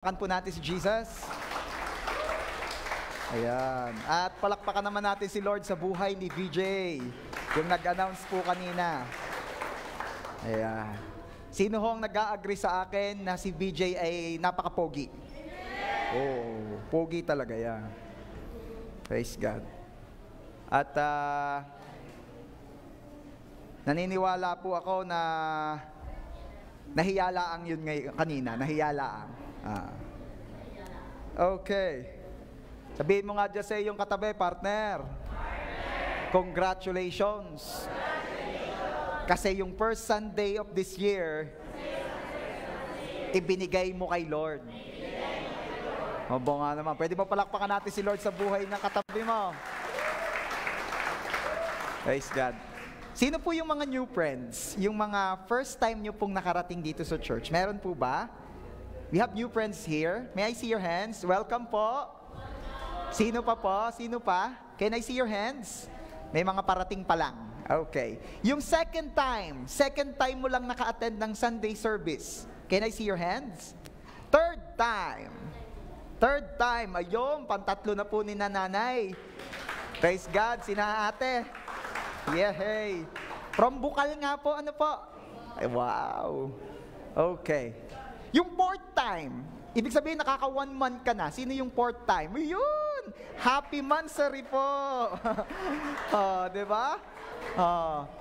Palakpakan po natin si Jesus. Ayan. At palakpakan naman natin si Lord sa buhay ni VJ, yung nag-announce po kanina. Ayan. Sino hong nag-a-agree sa akin na si VJ ay napaka-pogi? Oh, pogi talaga yan. Praise God. At naniniwala po ako na nahiyalaang yun ngayon, kanina, nahiyalaang. Okay. Sabihin mo nga dyan sa iyong katabi, partner. Congratulations. Kasi yung first Sunday of this year, ibinigay mo kay Lord. Mabo nga naman. Pwede mo palakpakan natin si Lord sa buhay ng katabi mo. Praise God. Sino po yung mga new friends? Yung mga first time nyo pong nakarating dito sa church? Meron po ba? We have new friends here. May I see your hands? Welcome po. Sino pa po? Sino pa? Can I see your hands? May mga parating pa lang. Okay. Yung second time mo lang naka-attend ng Sunday service. Can I see your hands? Third time. Ayun, pantatlo na po ni nanay. Praise God, sina ate. Yeah, hey. From Bukal nga po, ano po? Ay, wow. Okay. Yung fourth time, ibig sabihin nakaka 1 month ka na. Sino yung fourth time? Yun! Happy Mansari po! Diba?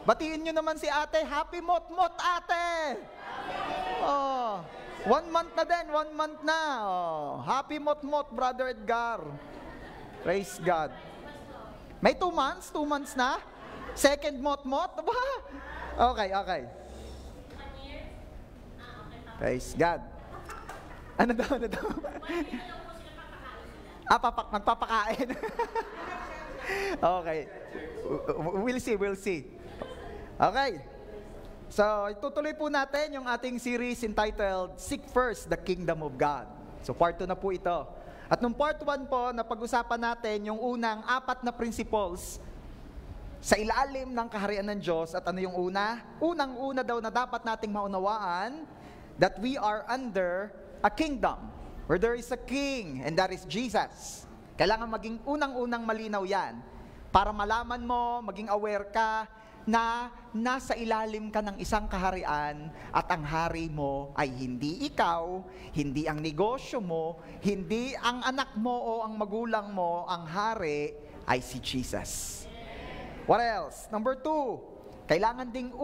Batiin nyo naman si ate. Happy Mot-Mot, ate! 1 month na din, 1 month na. Happy Mot-Mot, Brother Edgar. Praise God. May 2 months? 2 months na? Second Mot-Mot? Okay. Praise God. Ano daw? Magpapakain. Okay. We'll see. Okay. So, itutuloy po natin yung ating series entitled Seek First the Kingdom of God. So, part 2 na po ito. At nung part 1 po, napag-usapan natin yung unang 4 na principles sa ilalim ng kaharian ng Diyos. At ano yung una? Unang-una daw na dapat nating maunawaan that we are under a kingdom where there is a king, and that is Jesus. Kailangan maging unang-unang malinaw yan para malaman mo, maging aware ka na nasa ilalim ka ng isang kaharian at ang hari mo ay hindi ikaw, hindi ang negosyo mo, hindi ang anak mo o ang magulang mo, ang hari ay si Jesus. What else? Number 2, kailangan ding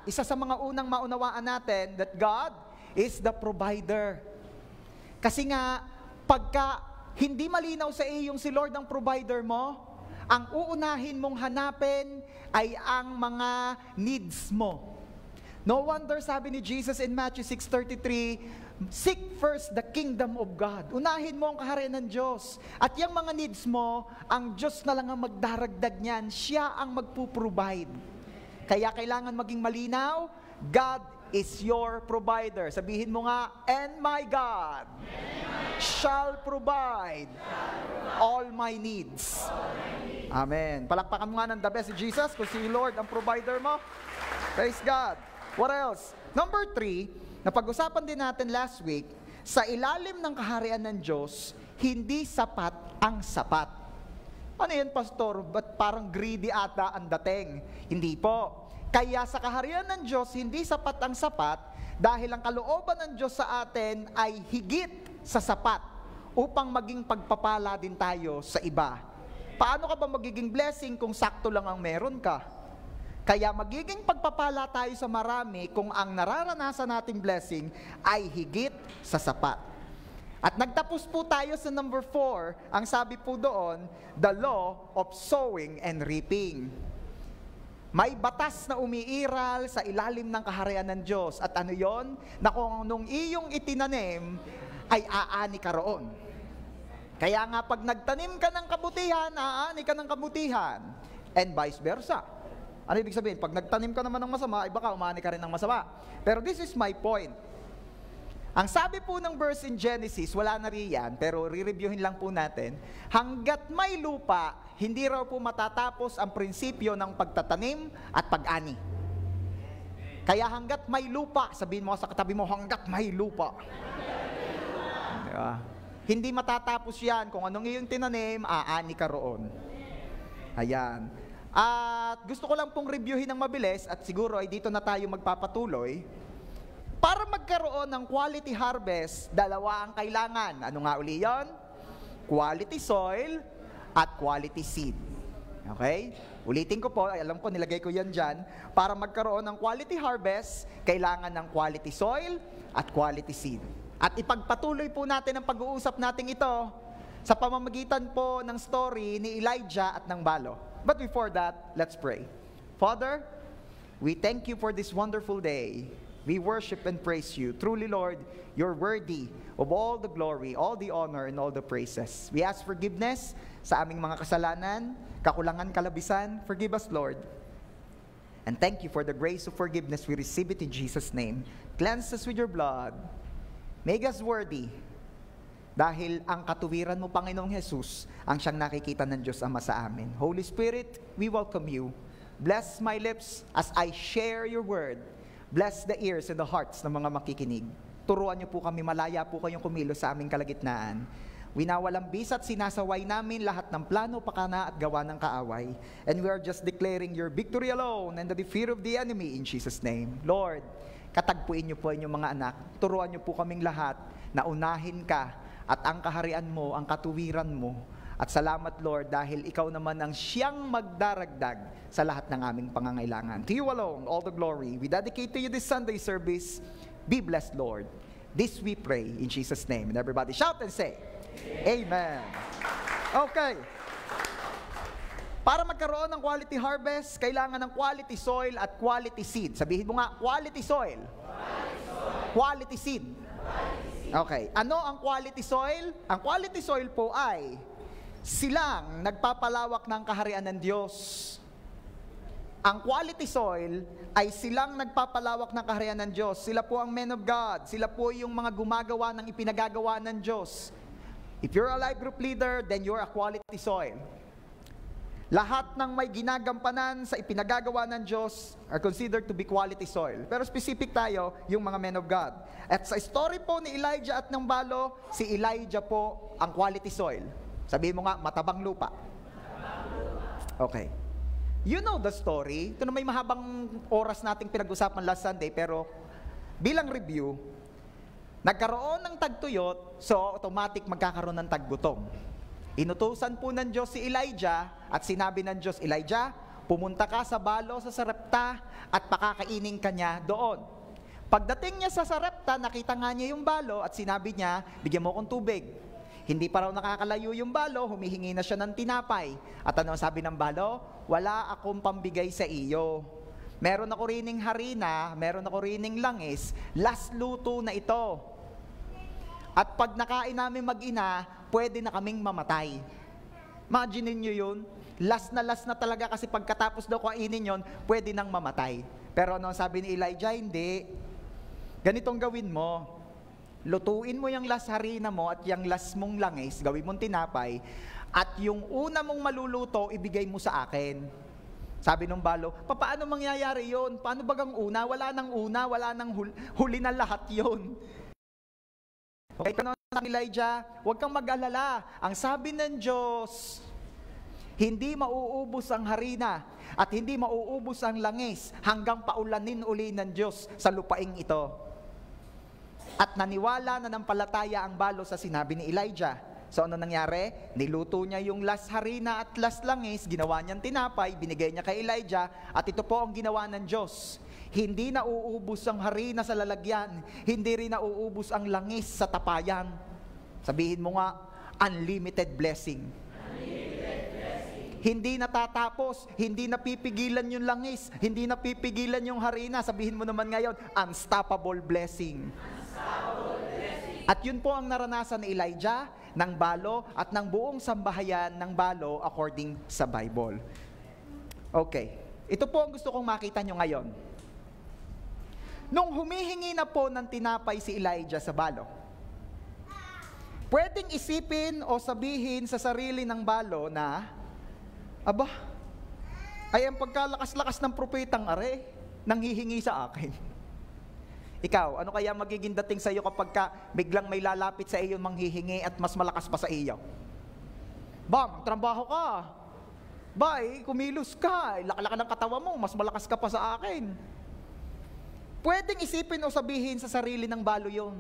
isa sa mga unang maunawaan natin that God is the provider. Kasi nga, pagka hindi malinaw sa iyo yung si Lord ang provider mo, ang uunahin mong hanapin ay ang mga needs mo. No wonder sabi ni Jesus in Matthew 6:33, seek first the kingdom of God. Unahin mo ang kaharian ng Diyos. At yung mga needs mo, ang Diyos na lang ang magdaragdag niyan. Siya ang magpo-provide. Kaya kailangan maging malinaw, God is your provider. Sabihin mo nga, and my God shall provide all my needs. Amen. Palakpakan mo nga ng the best si Jesus kung si Lord ang provider mo. Praise God. What else? Number 3, napag-usapan din natin last week, sa ilalim ng kaharian ng Diyos, hindi sapat ang sapat. Ano yan, pastor? Ba't parang greedy ata ang dating? Hindi po. Kaya sa kaharian ng Diyos, hindi sapat ang sapat dahil ang kalooban ng Diyos sa atin ay higit sa sapat upang maging pagpapala din tayo sa iba. Paano ka ba magiging blessing kung sakto lang ang meron ka? Kaya magiging pagpapala tayo sa marami kung ang nararanasan nating blessing ay higit sa sapat. At nagtapos po tayo sa number 4, ang sabi po doon, the law of sowing and reaping. May batas na umiiral sa ilalim ng kaharian ng Diyos. At ano yon? Na kung nung iyong itinanim, ay aani ka roon. Kaya nga pag nagtanim ka ng kabutihan, aani ka ng kabutihan. And vice versa. Ano ibig sabihin? Pag nagtanim ka naman ng masama, ay baka umani ka rin ng masama. Pero this is my point. Ang sabi po ng verse in Genesis, wala na riyan, pero re-reviewin lang po natin, hanggat may lupa, hindi raw po matatapos ang prinsipyo ng pagtatanim at pag-ani. Kaya hanggat may lupa, sabihin mo sa katabi mo, hanggat may lupa. Diba? Hindi matatapos yan. Kung anong iyong tinanim, aani ka roon. Ayan. At gusto ko lang pong reviewin ng mabilis at siguro ay dito na tayo magpapatuloy. Para magkaroon ng quality harvest, dalawa ang kailangan. Ano nga uli yun? Quality soil at quality seed. Okay? Ulitin ko po, alam ko nilagay ko yan dyan. Para magkaroon ng quality harvest, kailangan ng quality soil at quality seed. At ipagpatuloy po natin ang pag-uusap natin ito sa pamamagitan po ng story ni Elijah at ng balo. But before that, let's pray. Father, we thank you for this wonderful day. We worship and praise you. Truly, Lord, you're worthy of all the glory, all the honor, and all the praises. We ask forgiveness sa aming mga kasalanan, kakulangan, kalabisan. Forgive us, Lord. And thank you for the grace of forgiveness. We receive it in Jesus' name. Cleanse us with your blood. Make us worthy. Dahil ang katuwiran mo, Panginoong Jesus, ang siyang nakikita ng Diyos Ama sa amin. Holy Spirit, we welcome you. Bless my lips as I share your word. Bless the ears and the hearts ng mga makikinig. Turuan niyo po kami, malaya po kayong kumilos sa aming kalagitnaan. Winawalang bisat, sinasaway namin lahat ng plano, pakana at gawa ng kaaway. And we are just declaring your victory alone and the defeat of the enemy in Jesus' name. Lord, katagpuin niyo po inyong mga anak. Turuan niyo po kaming lahat na unahin ka at ang kaharian mo, ang katuwiran mo. At salamat, Lord, dahil ikaw naman ang siyang magdaragdag sa lahat ng aming pangangailangan. To you alone, all the glory. We dedicate to you this Sunday service. Be blessed, Lord. This we pray in Jesus' name. And everybody shout and say, Amen. Okay. Para magkaroon ng quality harvest, kailangan ng quality soil at quality seed. Sabihin mo nga, quality soil. Quality seed. Okay. Ano ang quality soil? Ang quality soil po ay silang nagpapalawak ng kaharian ng Diyos. Ang quality soil ay silang nagpapalawak ng kaharian ng Diyos. Sila po ang men of God. Sila po yung mga gumagawa ng ipinagagawa ng Diyos. If you're a life group leader, then you're a quality soil. Lahat ng may ginagampanan sa ipinagagawa ng Diyos are considered to be quality soil. Pero specific tayo, yung mga men of God. At sa story po ni Elijah at ng balo, si Elijah po ang quality soil. Sabihin mo nga, matabang lupa. Okay. You know the story. Ito na may mahabang oras nating pinag-usapan last Sunday, pero bilang review, nagkaroon ng tagtuyot, so automatic magkakaroon ng taggutom. Inutusan po ng Diyos si Elijah at sinabi ng Diyos, Elijah, pumunta ka sa balo sa Sarepta at pakakainin ka niya doon. Pagdating niya sa Sarepta, nakita nga niya yung balo at sinabi niya, bigyan mo akong tubig. Hindi pa raw nakakalayo yung balo, humihingi na siya ng tinapay. At ano sabi ng balo? Wala akong pambigay sa iyo. Meron ako rining harina, meron ako rining langis, last luto na ito. At pag nakain namin mag-ina, pwede na kaming mamatay. Imagine niyo yun? Last na talaga kasi pagkatapos daw kainin yun, pwede nang mamatay. Pero ano sabi ni Elijah? Hindi. Ganitong gawin mo. Lutuin mo yung last harina mo at yung last mong langis, gawin mong tinapay, at yung una mong maluluto, ibigay mo sa akin. Sabi nung balo, paano mangyayari yun? Paano bagang una? Wala nang huli na lahat yun. Okay, tanong ng Elijah, huwag kang mag-alala. Ang sabi ng Diyos, hindi mauubos ang harina at hindi mauubos ang langis hanggang paulanin uli ng Diyos sa lupaing ito. At naniwala na ng palataya ang balo sa sinabi ni Elijah. So ano nangyari? Niluto niya yung last harina at last langis, ginawa niyang tinapay, binigay niya kay Elijah, at ito po ang ginawa ng Diyos. Hindi na uubos ang harina sa lalagyan, hindi rin na uubos ang langis sa tapayan. Sabihin mo nga, unlimited blessing. Hindi natatapos, hindi napipigilan yung langis, hindi napipigilan yung harina. Sabihin mo naman ngayon, unstoppable blessing. At yun po ang naranasan ni Elijah, ng balo, at ng buong sambahayan ng balo according sa Bible. Okay, ito po ang gusto kong makita nyo ngayon. Nung humihingi na po ng tinapay si Elijah sa balo, pwedeng isipin o sabihin sa sarili ng balo na, aba, ay ang pagkalakas-lakas ng propetang are, nanghihingi sa akin. Ikaw, ano kaya magiging dating sa iyo kapag biglang may lalapit sa iyo manghihingi at mas malakas pa sa iyo? Ba, magtrabaho ka. Ba, kumilos ka. Laki-laki ng katawan mo, mas malakas ka pa sa akin. Pwedeng isipin o sabihin sa sarili ng balo yun.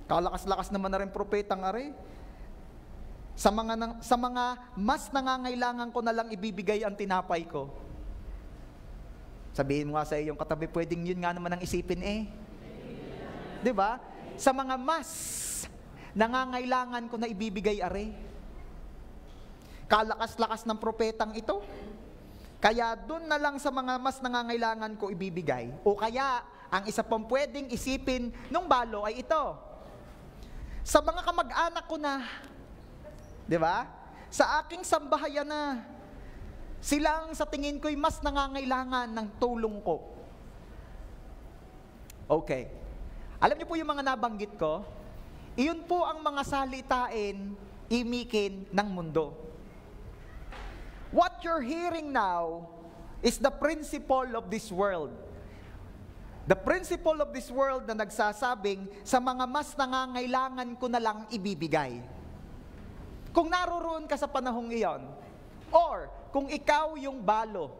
Kalakas-lakas naman na rin propetang are. Sa mga mas nangangailangan ko na lang ibibigay ang tinapay ko. Sabihin mo nga sa iyong katabi, pwedeng yun nga naman ang isipin Diba? Sa mga mas nangangailangan ko na ibibigay are. Kalakas-lakas ng propetang ito. Kaya doon na lang sa mga mas nangangailangan ko ibibigay. O kaya, ang isa pang pwedeng isipin nung balo ay ito. Sa mga kamag-anak ko na, di ba? Sa aking sambahayan na, silang sa tingin ko'y mas nangangailangan ng tulong ko. Okay. Alam niyo po yung mga nabanggit ko? Iyon po ang mga salitain, imikin ng mundo. What you're hearing now is the principle of this world. The principle of this world na nagsasabing, sa mga mas nangangailangan ko na lang ibibigay. Kung naroroon ka sa panahong iyon, or kung ikaw yung balo,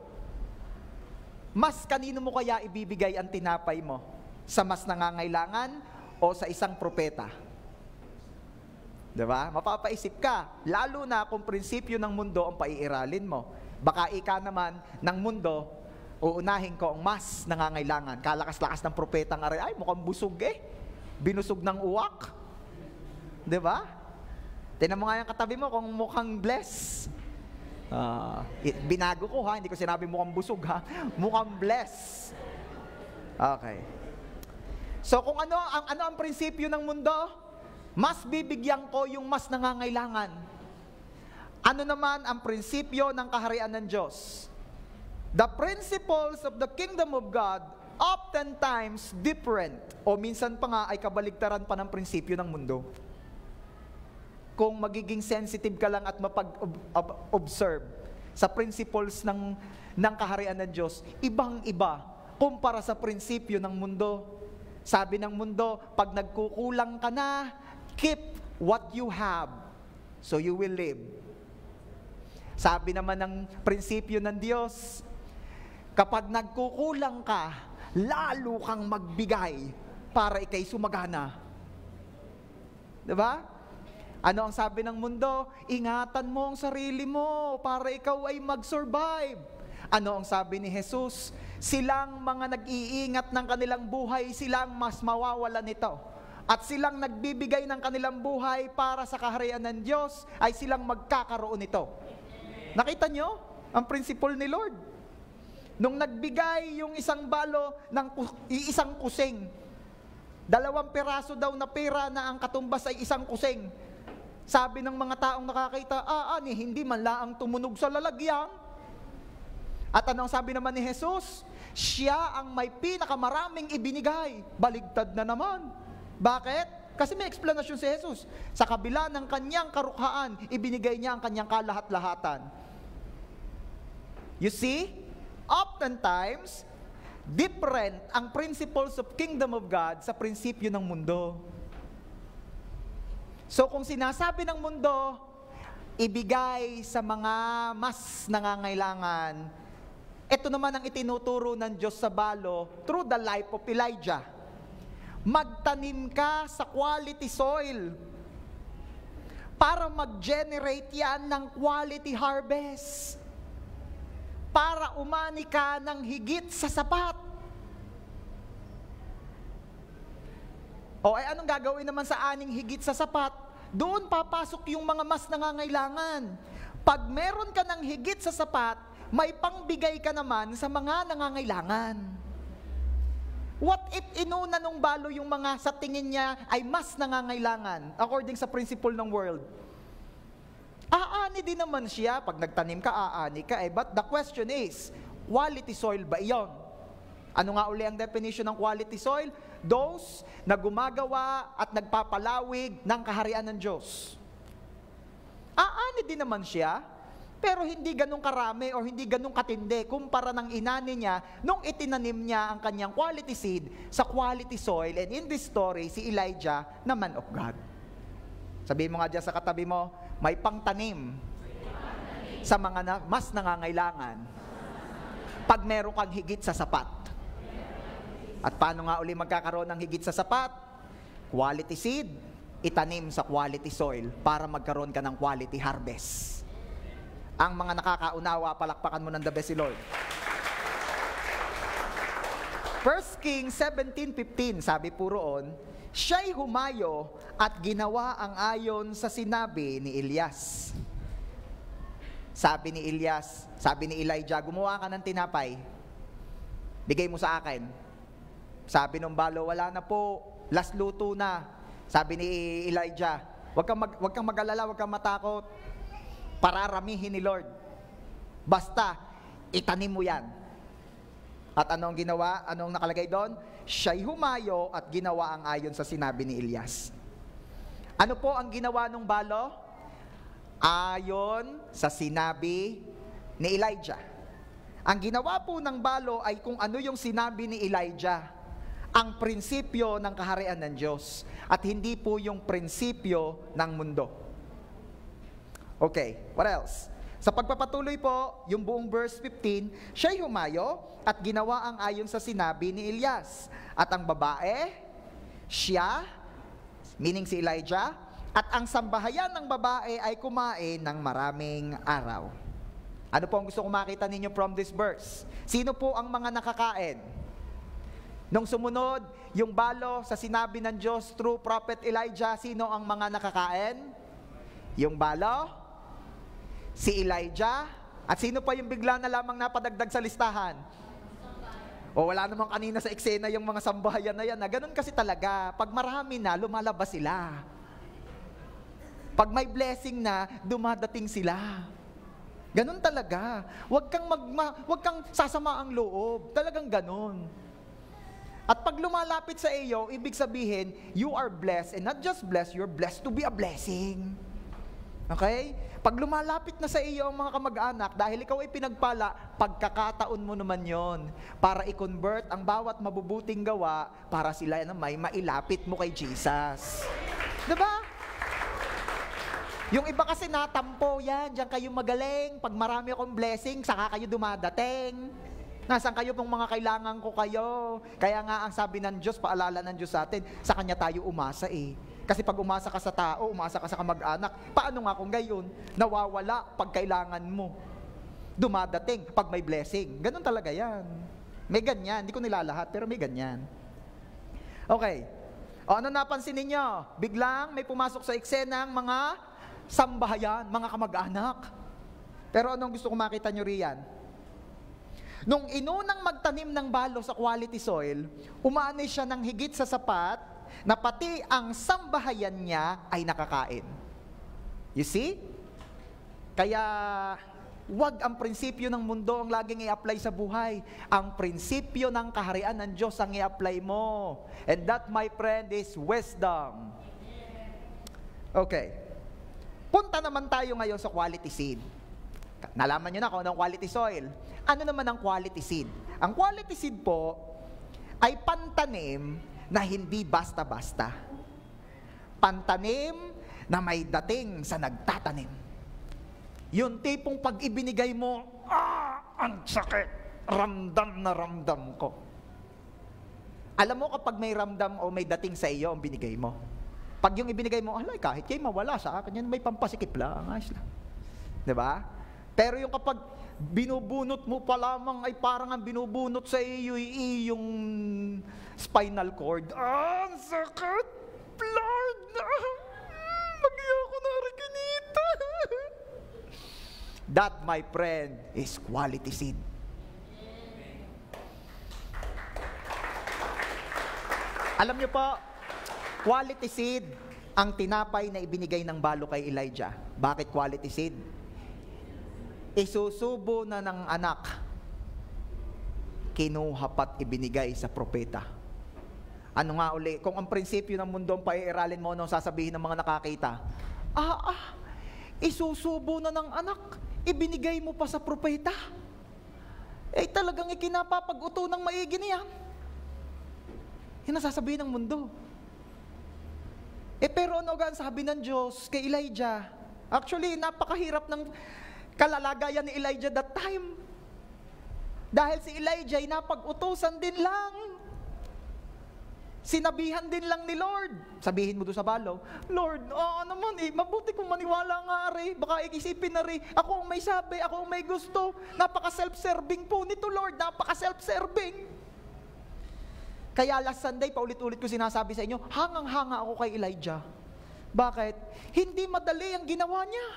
mas kanino mo kaya ibibigay ang tinapay mo? Sa mas nangangailangan o sa isang propeta? Diba? Mapapaisip ka, lalo na kung prinsipyo ng mundo ang paiiralin mo. Baka ika naman ng mundo, uunahin ko ang mas nangangailangan. Kalakas-lakas ng propetang are, ay mukhang busog binusog ng uwak. Diba? Tingnan mo nga yung katabi mo kung mukhang bless. Binago ko hindi ko sinabi mukhang busog mukhang bless. Okay. So kung ano ang prinsipyo ng mundo, mas bibigyan ko yung mas nangangailangan. Ano naman ang prinsipyo ng kaharian ng Diyos? The principles of the kingdom of God oftentimes different, o minsan pa nga ay kabaligtaran pa ng prinsipyo ng mundo. Kung magiging sensitive ka lang at mapag-observe sa principles ng kaharian ng Diyos, ibang-iba kumpara sa prinsipyo ng mundo. Sabi ng mundo, pag nagkukulang ka na, keep what you have, so you will live. Sabi naman ng prinsipyo ng Diyos, kapag nagkukulang ka, lalo kang magbigay para ikay sumagana. Diba? Ano ang sabi ng mundo? Ingatan mo ang sarili mo para ikaw ay mag-survive. Ano ang sabi ni Jesus? Silang mga nag-iingat ng kanilang buhay, silang mas mawawalan nito. At silang nagbibigay ng kanilang buhay para sa kaharian ng Diyos, ay silang magkakaroon nito. Nakita nyo ang principle ni Lord? Nung nagbigay yung isang balo ng isang kusing, 2 piraso daw na pera na ang katumbas ay isang kusing. Sabi ng mga taong nakakita, hindi man laang tumunog sa lalagyan. At anong sabi naman ni Jesus? Siya ang may pinakamaraming ibinigay. Baligtad na naman. Bakit? Kasi may explanation si Jesus. Sa kabila ng kanyang karukhaan, ibinigay niya ang kanyang kalahat-lahatan. You see, oftentimes, different ang principles of kingdom of God sa prinsipyo ng mundo. So kung sinasabi ng mundo, ibigay sa mga mas nangangailangan, ito naman ang itinuturo ng Diyos sa balo through the life of Elijah. Magtanim ka sa quality soil para mag-generate yan ng quality harvest. Para umani ka ng higit sa sapat. O ay anong gagawin naman sa aning higit sa sapat? Doon papasok yung mga mas nangangailangan. Pag meron ka ng higit sa sapat, may pangbigay ka naman sa mga nangangailangan. What if inuna nung balo yung mga sa tingin niya ay mas nangangailangan according sa principle ng world? Aani din naman siya. Pag nagtanim ka, aani ka. But the question is, quality soil ba iyon? Ano nga uli ang definition ng quality soil? Those na gumagawa at nagpapalawig ng kaharian ng Diyos. Aani din naman siya. pero hindi ganun karami o hindi ganun katindi kumpara ng inani niya nung itinanim niya ang kanyang quality seed sa quality soil. And in this story, si Elijah na man of God. Sabihin mo nga dyan sa katabi mo, may pangtanim sa mga mas nangangailangan pag meron kang higit sa sapat. At paano nga uli magkakaroon ng higit sa sapat? Quality seed, itanim sa quality soil para magkaroon ka ng quality harvest. Ang mga nakakaunawa, palakpakan mo ng the best si Lord. 1 Kings 17:15, sabi po roon, siya'y humayo at ginawa ang ayon sa sinabi ni Elias. Sabi ni Elijah, gumawa ka ng tinapay. Bigay mo sa akin. Sabi nung balo, wala na po. Last luto na. Sabi ni Elijah, wag kang mag-alala, wag kang matakot. Pararamihin ni Lord. Basta, itanim mo yan. At anong ginawa? Anong nakalagay doon? Siya'y humayo at ginawa ang ayon sa sinabi ni Elias. Ano po ang ginawa ng balo? Ayon sa sinabi ni Elijah. Ang ginawa po ng balo ay kung ano yung sinabi ni Elijah, ang prinsipyo ng kaharian ng Diyos, at hindi po yung prinsipyo ng mundo. Okay, what else? Sa pagpapatuloy po, yung buong verse 15, siya'y humayo at ginawa ang ayon sa sinabi ni Elias. At ang babae, siya, meaning si Elijah, at ang sambahayan ng babae ay kumain ng maraming araw. Ano po ang gusto kong makita ninyo from this verse? Sino po ang mga nakakain? Nung sumunod, yung balo sa sinabi ng Diyos through Prophet Elijah, sino ang mga nakakain? Yung balo, si Elijah, at sino pa yung bigla na lamang napadagdag sa listahan? O wala namang kanina sa eksena yung mga sambahayan na yan. Ganun kasi talaga, pag marami na, lumalabas sila. Pag may blessing na, dumadating sila. Ganun talaga. Huwag kang sasama ang loob. Talagang ganun. At pag lumalapit sa iyo, ibig sabihin, you are blessed. And not just blessed, you're blessed to be a blessing. Okay? Pag lumalapit na sa iyo ang mga kamag-anak, dahil ikaw ay pinagpala, pagkakataon mo naman yon para i-convert ang bawat mabubuting gawa para sila na may mailapit mo kay Jesus. Diba? Yung iba kasi natampo yan, diyan kayo magaling, pag marami akong blessing, saka kayo dumadating. Nasaan kayo pong mga kailangan ko kayo? Kaya nga ang sabi ng Diyos, paalala ng Diyos sa atin, sa Kanya tayo umasa eh. Kasi pag umasa ka sa tao, umasa ka sa kamag-anak, paano nga kung gayon? Nawawala pag kailangan mo. Dumadating pag may blessing. Ganun talaga yan. May ganyan, hindi ko nilalahat, pero may ganyan. Okay. O ano napansin ninyo? Biglang may pumasok sa eksena ng mga sambahayan, mga kamag-anak. Pero anong gusto ko makita nyo riyan? Nung inunang magtanim ng balo sa quality soil, umani siya ng higit sa sapat na pati ang sambahayan niya ay nakakain. You see? Kaya wag ang prinsipyo ng mundo ang laging i-apply sa buhay. Ang prinsipyo ng kaharian ng Diyos ang i-apply mo. And that, my friend, is wisdom. Okay. Punta naman tayo ngayon sa quality seed. Nalaman nyo na kung anong quality soil. Ano naman ang quality seed? Ang quality seed po ay pantanim na hindi basta-basta. Pantanim na may dating sa nagtatanim. Yung tipong pag ibinigay mo, ang sakit, ramdam na ramdam ko. Alam mo kapag may ramdam o may dating sa iyo ang binigay mo. Pag yung ibinigay mo, kahit kayo mawala sa akin, yan may pampasikip lang, ayos lang. Diba? Pero yung kapag binubunot mo pa lamang, ay parang ang binubunot sa iyo yung spinal cord. Ang sakit! Lord! Magiya ko na rikinita! That, my friend, is quality seed. Alam niyo po, quality seed ang tinapay na ibinigay ng balo kay Elijah. Bakit quality seed? Isusubo na ng anak, kinuha pat ibinigay sa propeta. Ano nga uli? Kung ang prinsipyo ng mundo ang paiiralin mo, anong sasabihin ng mga nakakita? Isusubo na ng anak, ibinigay mo pa sa propeta. Talagang ikinapapag-uto ng maigi niya. Yan ang sasabihin ng mundo. Pero ano ang sabi ng Diyos kay Elijah? Actually, napakahirap ng kalalagayan ni Elijah that time. Dahil si Elijah ay napag-utusan din lang. Sinabihan din lang ni Lord. Sabihin mo doon sa balo, Lord, naman mabuti kung maniwala nga baka isipin na ako ang may sabi, ako ang may gusto. Napaka-self-serving po nito, Lord, napaka-self-serving. Kaya last Sunday, paulit-ulit ko sinasabi sa inyo, hangang-hanga ako kay Elijah. Bakit? Hindi madali ang ginawa niya.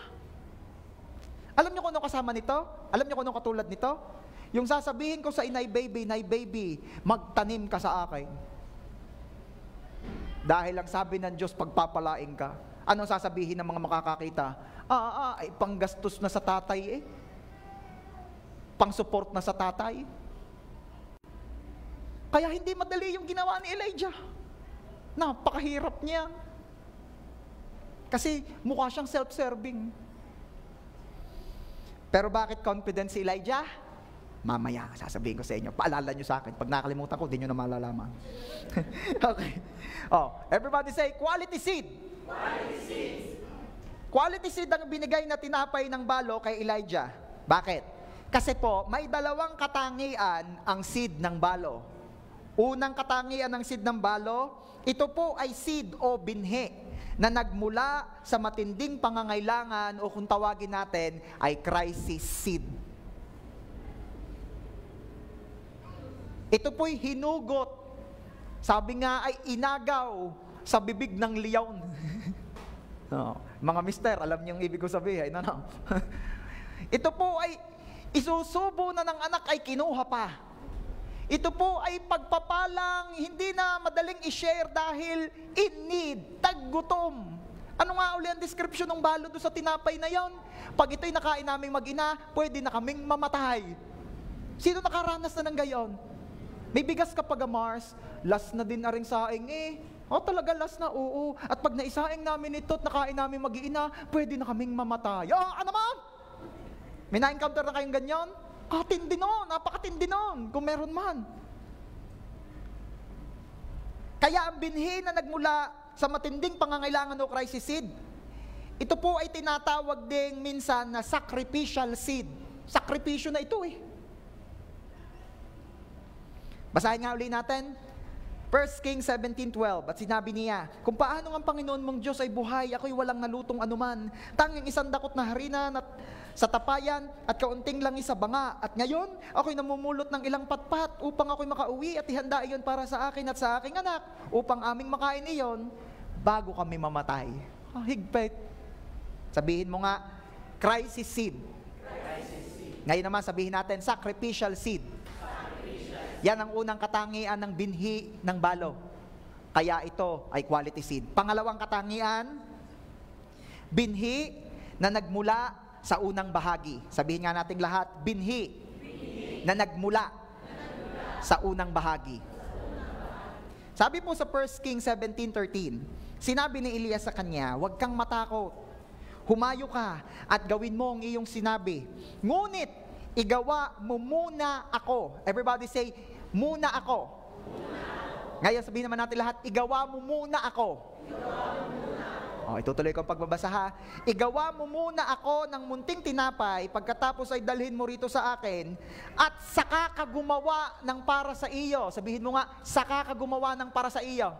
Alam niyo kung ano kasama nito? Alam niyo kung ano katulad nito? Yung sasabihin ko sa inay baby, magtanim ka sa akin. Dahil lang sabi ng Diyos, pagpapalain ka. Anong sasabihin ng mga makakakita? Panggastos na sa tatay Pang-support na sa tatay. Kaya hindi madali yung ginawa ni Elijah. Napakahirap niya. Kasi mukha siyang self-serving. Pero bakit confident si Elijah? Mamaya, sasabihin ko sa inyo. Paalala nyo sa akin. Pag nakalimutan ko, di nyo na malalaman. Okay. Everybody say, quality seed. Quality seed. Quality seed ang binigay na tinapay ng balo kay Elijah. Bakit? Kasi po, may dalawang katangian ang seed ng balo. Unang katangian ng seed ng balo, ito po ay seed o binhi na nagmula sa matinding pangangailangan o kung tawagin natin ay crisis seed. Ito po'y hinugot. Sabi nga ay inagaw sa bibig ng leon. Mga mister, alam niyo yung ibig ko sabihin. Ito po ay isusubo na ng anak ay kinuha pa. Ito po ay pagpapalang hindi na madaling i-share dahil in need, taggutom. Ano nga uli ang description ng balo doon sa tinapay na yon? Pag ito'y nakain naming mag-ina, pwede na kaming mamatay. Sino nakaranas na ng gayon? May bigas kapag Mars, last na din na rin saing talaga last na, oo. At pag naisaing namin ito at nakain namin mag-iina, pwede na kaming mamatay. Ano man? May na-encounter na kayong ganyan? Katindi nun, napakatindi nun, kung meron man. Kaya ang binhi na nagmula sa matinding pangangailangan o crisis seed, ito po ay tinatawag ding minsan na sacrificial seed. Sakripisyo na ito Basahin nga uli natin. 1 Kings 17:12, at sinabi niya, kung paano ang Panginoon mong Diyos ay buhay, ako'y walang nalutong anuman, tanging isang dakot na harina sa tapayan at kaunting langis sa banga. At ngayon, ako'y namumulot ng ilang patpat upang ako'y makauwi at ihanda iyon para sa akin at sa aking anak, upang aming makain iyon bago kami mamatay. Higpit. Sabihin mo nga, crisis seed. Ngayon naman sabihin natin, sacrificial seed. Yan ang unang katangian ng binhi ng balo. Kaya ito ay quality seed. Pangalawang katangian, binhi na nagmula sa unang bahagi. Sabihin nga nating lahat, binhi na nagmula sa unang bahagi. Sabi po sa 1 Kings 17:13, sinabi ni Elias sa kanya, huwag kang matakot. Humayo ka at gawin mo ang iyong sinabi. Ngunit, igawa mo muna ako. Everybody say, muna ako. Ngayon sabihin naman natin lahat, igawa mo muna ako. Itutuloy ko ang pagbabasa ha. Igawa mo muna ako ng munting tinapay, pagkatapos ay dalhin mo rito sa akin, at saka ka gumawa ng para sa iyo. Sabihin mo nga, saka ka gumawa ng para sa iyo.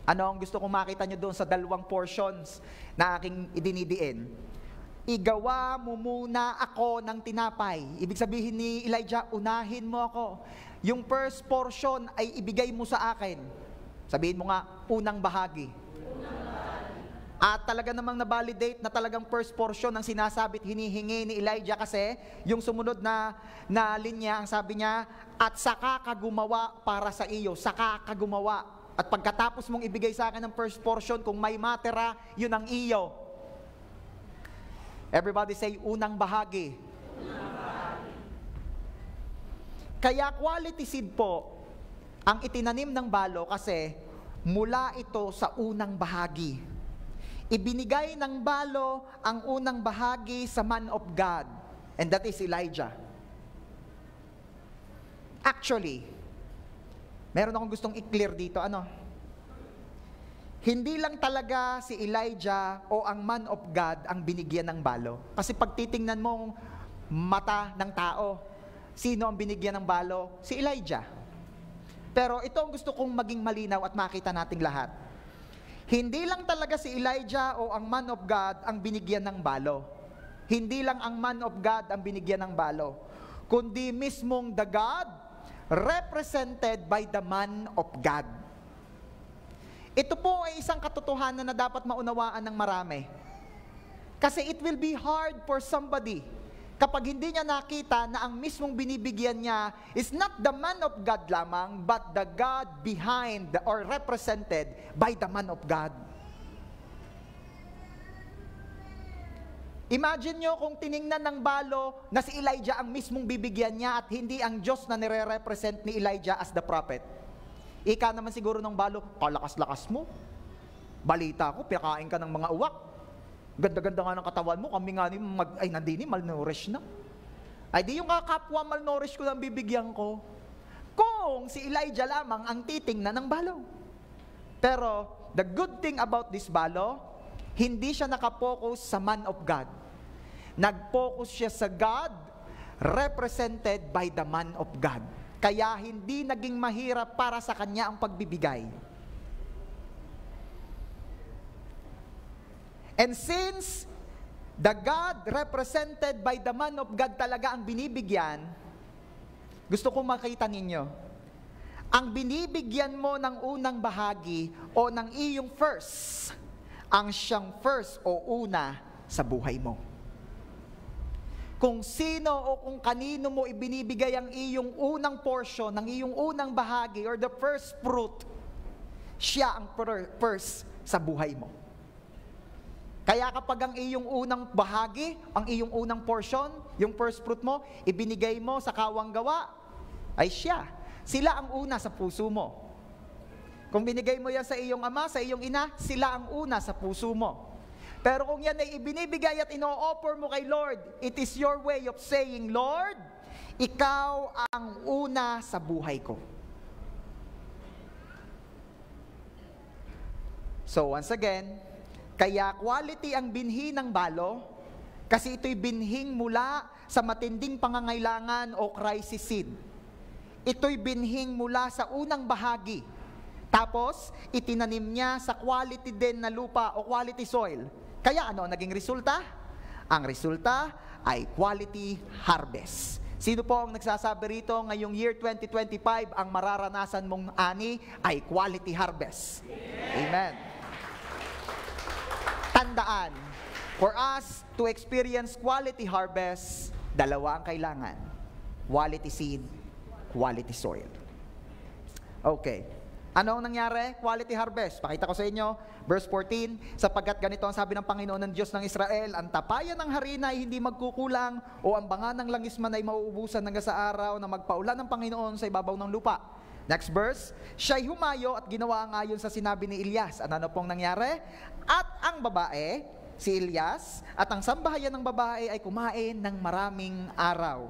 Ano ang gusto kong makita nyo doon sa dalawang portions na aking idinidiin? Igawa mo muna ako ng tinapay. Ibig sabihin ni Elijah, unahin mo ako. Yung first portion ay ibigay mo sa akin. Sabihin mo nga, unang bahagi. At talaga namang na-validate na talagang first portion ang sinasabit, hinihingi ni Elijah kasi yung sumunod na linya, ang sabi niya, at saka ka gumawa para sa iyo. Saka ka gumawa. At pagkatapos mong ibigay sa akin ng first portion, kung may matira, yun ang iyo. Everybody say, unang bahagi. Kaya quality seed po, ang itinanim ng balo kasi mula ito sa unang bahagi. ibinigay ng balo ang unang bahagi sa man of God, and that is Elijah. Actually, meron akong gustong i-clear dito, hindi lang talaga si Elijah o ang man of God ang binigyan ng balo. Kasi pag titingnan mong mata ng tao, sino ang binigyan ng balo? Si Elijah. Pero ito ang gusto kong maging malinaw at makita nating lahat. Hindi lang talaga si Elijah o ang man of God ang binigyan ng balo. Hindi lang ang man of God ang binigyan ng balo, kundi mismong the God represented by the man of God. Ito po ay isang katotohanan na dapat maunawaan ng marami. Kasi it will be hard for somebody kapag hindi niya nakita na ang mismong binibigyan niya is not the man of God lamang, but the God behind or represented by the man of God. Imagine nyo kung tiningnan ng balo na si Elijah ang mismong bibigyan niya at hindi ang Diyos na nire-represent ni Elijah as the prophet. Ika naman siguro ng balo, kalakas-lakas mo. Balita ko, pinakain ka ng mga uwak. Ganda-ganda nga ng katawan mo, kami nga nandini, malnourished na. Ay di yung kapwa malnourished ko lang bibigyan ko. Kung si Elijah lamang ang titingnan ng balo. Pero, the good thing about this balo, hindi siya nakapokus sa man of God. Nag-focus siya sa God, represented by the man of God. Kaya hindi naging mahirap para sa kanya ang pagbibigay. And since the God represented by the man of God talaga ang binibigyan, gusto kong makita ninyo, ang binibigyan mo ng unang bahagi o ng iyong first, ang siyang first o una sa buhay mo. Kung sino o kung kanino mo ibinibigay ang iyong unang portion, ng iyong unang bahagi or the first fruit, siya ang first sa buhay mo. Kaya kapag ang iyong unang bahagi, ang iyong unang portion, yung first fruit mo, ibinigay mo sa kawang gawa, ay siya. Sila ang una sa puso mo. Kung binigay mo yan sa iyong ama, sa iyong ina, sila ang una sa puso mo. Pero kung yan ay ibinibigay at ino-offer mo kay Lord, it is your way of saying, Lord, ikaw ang una sa buhay ko. So once again, kaya quality ang binhi ng balo, kasi ito'y binhing mula sa matinding pangangailangan o crisis seed. Ito'y binhing mula sa unang bahagi. Tapos, itinanim niya sa quality din na lupa o quality soil. Kaya ano ang naging resulta? Ang resulta ay quality harvest. Sino po ang nagsasabi rito ngayong year 2025 ang mararanasan mong ani ay quality harvest? Amen. Tandaan, for us to experience quality harvest, dalawa ang kailangan. Quality seed, quality soil. Okay. Ano ang nangyari? Quality harvest. Pakita ko sa inyo, verse 14, sapagkat ganito ang sabi ng Panginoon ng Diyos ng Israel, ang tapayan ng harina ay hindi magkukulang o ang banga ng langisman ay mauubusan hanggang sa araw na magpaulan ng Panginoon sa ibabaw ng lupa. Next verse, siya'y humayo at ginawa ayon sa sinabi ni Elias. Ano pong nangyari? At ang babae, si Elias, at ang sambahayan ng babae ay kumain ng maraming araw.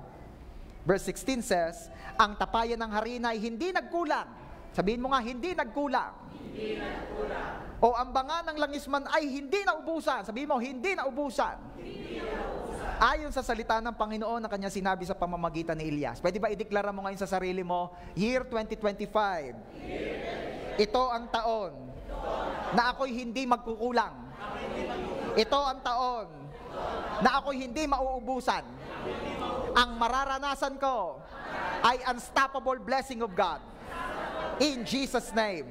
Verse 16 says, ang tapayan ng harina ay hindi nagkulang. Sabihin mo nga, hindi nagkulang. Hindi nagkulang. O ang banga ng langisman ay hindi naubusan. Sabihin mo, hindi naubusan. Hindi naubusan. Ayon sa salita ng Panginoon na kanya sinabi sa pamamagitan ni Elias. Pwede ba ideklara mo ngayon sa sarili mo, year 2025. Ito ang taon na ako'y hindi magkukulang. Ito ang taon na ako'y hindi mauubusan. Ang mararanasan ko ay unstoppable blessing of God. In Jesus' name.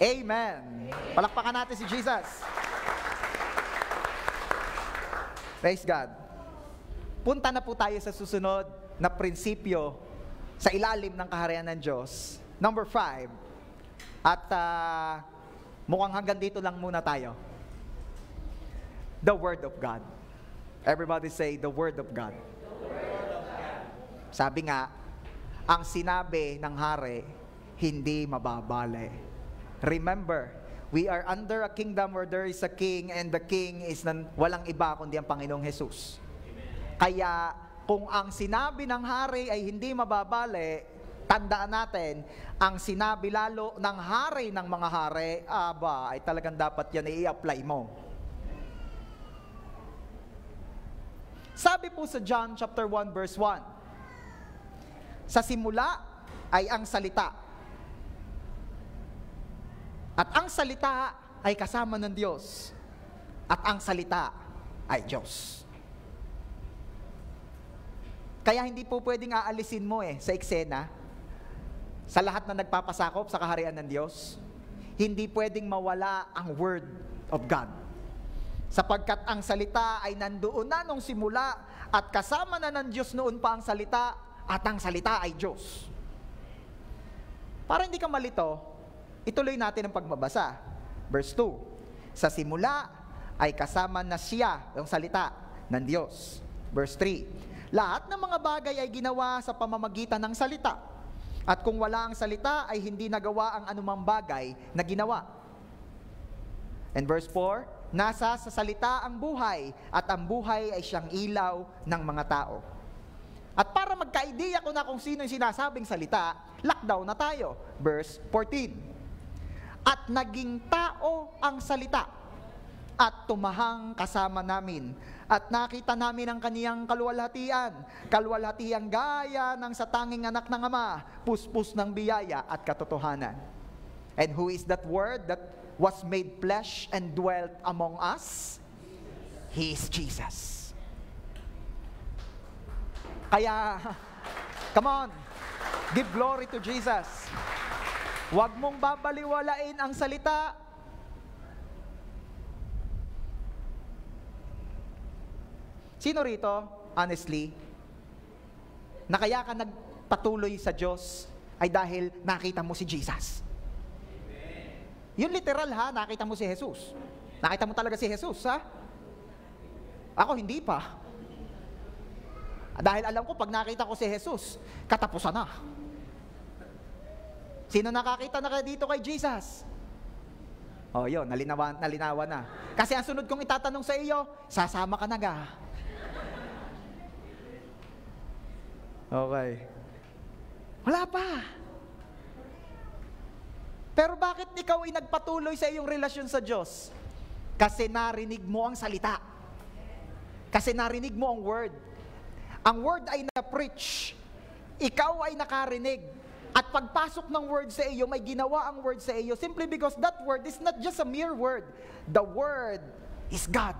Amen. Palakpakan natin si Jesus. Praise God. Punta na po tayo sa susunod na prinsipyo sa ilalim ng kaharian ng Diyos. Number 5. At mukhang hanggang dito lang muna tayo. The Word of God. Everybody say, the Word of God. The Word of God. Sabi nga, ang sinabi ng hari, hindi mababale. Remember, We are under a kingdom where there is a king, and the king is walang iba kundi ang Panginoong Jesus. Kaya kung ang sinabi ng hari ay hindi mababali, tandaan natin, ang sinabi lalo ng hari ng mga hari, ay talagang dapat yan i-apply mo. Sabi po sa John chapter 1 verse 1, sa simula ay ang salita. At ang salita ay kasama ng Diyos. At ang salita ay Diyos. Kaya hindi po pwedeng aalisin mo sa eksena, sa lahat na nagpapasakop sa kaharian ng Diyos, hindi pwedeng mawala ang Word of God. Sapagkat ang salita ay nandoon na nung simula at kasama na ng Diyos noon pa ang salita at ang salita ay Diyos. Para hindi ka malito, ituloy natin ang pagbabasa. Verse 2, sa simula ay kasama na siya, yung salita ng Diyos. Verse 3, lahat ng mga bagay ay ginawa sa pamamagitan ng salita. At kung wala ang salita, ay hindi nagawa ang anumang bagay na ginawa. And verse 4, nasa sa salita ang buhay, at ang buhay ay siyang ilaw ng mga tao. At para magka-idea ko na kung sino yung sinasabing salita, lockdown na tayo. Verse 14, at naging tao ang salita, at tumahang kasama namin, at nakita namin ang kaniyang kaluwalhatian gaya ng sa tanging anak ng Ama, puspos ng biyaya at katotohanan. And who is that word that was made flesh and dwelt among us? He is Jesus. Kaya, come on, give glory to Jesus. Huwag mong babaliwalain ang salita. Sino rito, honestly, na kaya ka nagpatuloy sa Diyos ay dahil nakita mo si Jesus? Yun literal ha, nakita mo si Jesus. Nakita mo talaga si Jesus ha? Ako hindi pa. Dahil alam ko, pag nakita ko si Jesus, katapusan na. Sino nakakita na dito kay Jesus? Oh, yun, nalinawan na. Kasi ang sunod kong itatanong sa iyo, sasama ka na ga? Okay. Wala pa. Pero bakit ikaw ay nagpatuloy sa iyong relasyon sa Diyos? Kasi narinig mo ang salita. Kasi narinig mo ang word. Ang word ay na-preach. Ikaw ay nakarinig. At pagpasok ng word sa iyo, may ginawa ang word sa iyo simply because that word is not just a mere word. The word is God.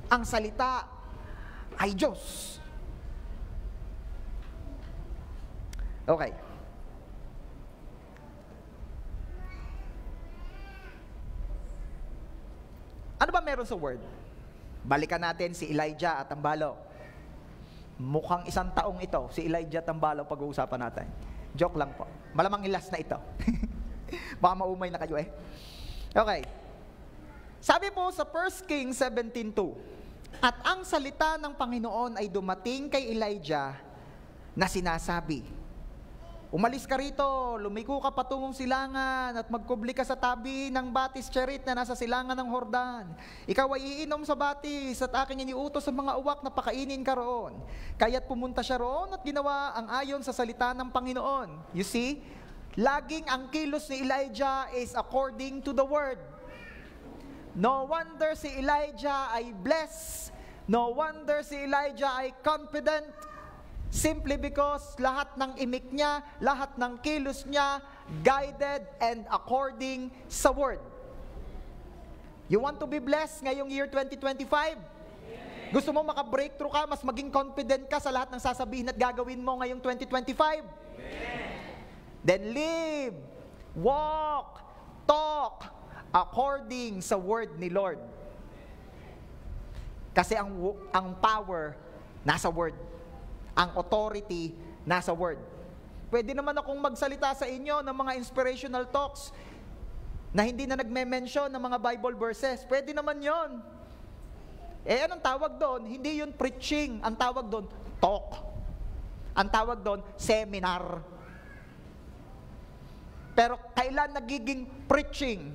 Ang salita ay Diyos. Okay. Ano ba meron sa word? Balikan natin si Elijah at Tambalo. Mukhang 1 taong ito, si Elijah at Tambalo pag-uusapan natin. Joke lang po. Malamang ilas na ito. Baka maumay na kayo Okay. Sabi po sa 1 Kings 17:2, at ang salita ng Panginoon ay dumating kay Elijah na sinasabi, umalis ka rito, lumiko ka patungong silangan at magkubli ka sa tabi ng batis Cherit na nasa silangan ng Hordan. Ikaw ay iinom sa batis at aking iniutos sa mga uwak na pakainin ka roon. Kaya't pumunta siya roon at ginawa ang ayon sa salita ng Panginoon. You see, laging ang kilos ni Elijah is according to the word. No wonder si Elijah ay blessed. No wonder si Elijah ay confident. Simply because lahat ng imik niya, lahat ng kilos niya, guided and according sa word. You want to be blessed ngayong year 2025? Gusto mo maka-breakthrough ka, mas maging confident ka sa lahat ng sasabihin at gagawin mo ngayong 2025? Then live, walk, talk according sa word ni Lord. Kasi ang power nasa word. Ang authority nasa word. Pwede naman akong magsalita sa inyo ng mga inspirational talks na hindi na nagme-mention ng mga Bible verses. Pwede naman yon. Anong tawag doon? Hindi yun preaching. Ang tawag doon, talk. Ang tawag doon, seminar. Pero kailan nagiging preaching?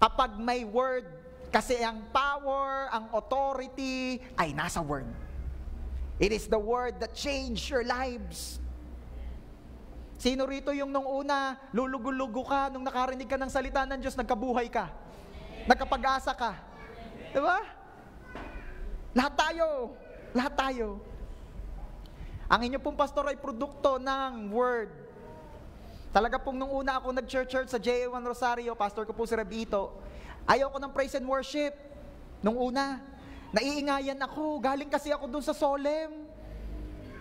Kapag may word, kasi ang power, ang authority ay nasa word. It is the word that changed your lives. Sino rito yung nung una, lulugo-lugo ka, nung nakarinig ka ng salita ng Diyos, nagkabuhay ka? Nagkapag-asa ka? Diba? Lahat tayo. Lahat tayo. Ang inyo pong pastor ay produkto ng word. Talaga pong nung una ako nag-church sa JA1 Rosario, pastor ko po si Rabito, ayaw ko ng praise and worship. Nung una, naiingayan ako. Galing kasi ako dun sa solemn.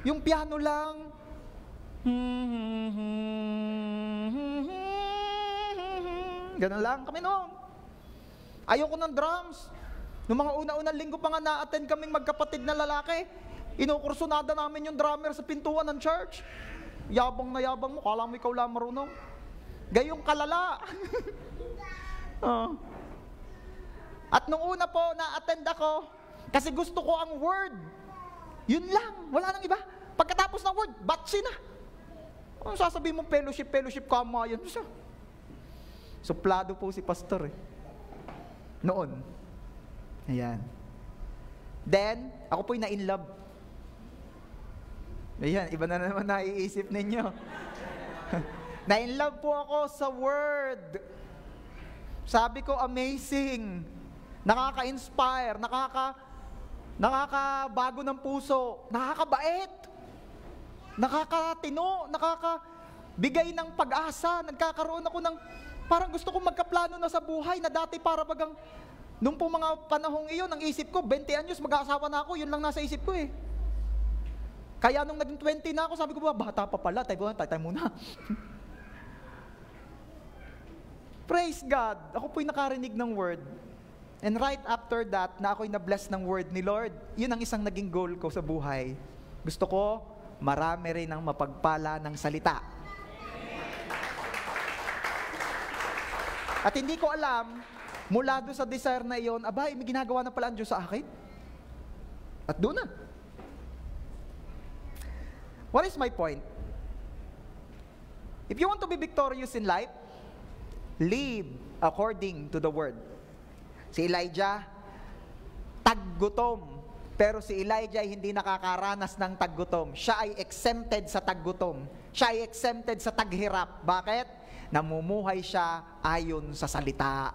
Yung piano lang. Ganun lang kami noon. Ayaw ko ng drums. Nung mga una-unang linggo pa nga na-attend kaming magkapatid na lalaki, inukursunada namin yung drummer sa pintuan ng church. Yabang na yabang mo, kala mo ikaw lang marunong. Gayong kalala. At nung una po, na-attend ako, kasi gusto ko ang word. Yun lang, wala nang iba. Pagkatapos ng word, batsi na. Ano sasabihin mo, fellowship, kama, yan siya. Suplado po si pastor eh. Noon. Ayan. Then, ako po'y na-in love. Ayan, iba na naman naiisip ninyo. Na-in love po ako sa word. Sabi ko, amazing. Nakaka-inspire, nakakabago ng puso, nakakabait, nakakatino, nakakabigay ng pag-asa. Nagkakaroon ako ng, parang gusto kong magkaplano na sa buhay na dati para bagang, nung po mga panahong iyon, ang isip ko, 20 anyos, mag-aasawa na ako, yun lang nasa isip ko eh. Kaya nung naging 20 na ako, sabi ko ba, bata pa pala, tayo muna. Praise God, ako po'y nakarinig ng word. And right after that, na ako'y na-bless ng word ni Lord, yun ang isang naging goal ko sa buhay. Gusto ko, marami rin ang mapagpala ng salita. At hindi ko alam, mula doon sa desire na iyon, abay, may ginagawa na pala ang Diyos sa akin. At doon na. What is my point? If you want to be victorious in life, live according to the word. Si Elijah, taggutom. Pero si Elijah ay hindi nakakaranas ng taggutom. Siya ay exempted sa taggutom. Siya ay exempted sa taghirap. Bakit? Namumuhay siya ayon sa salita.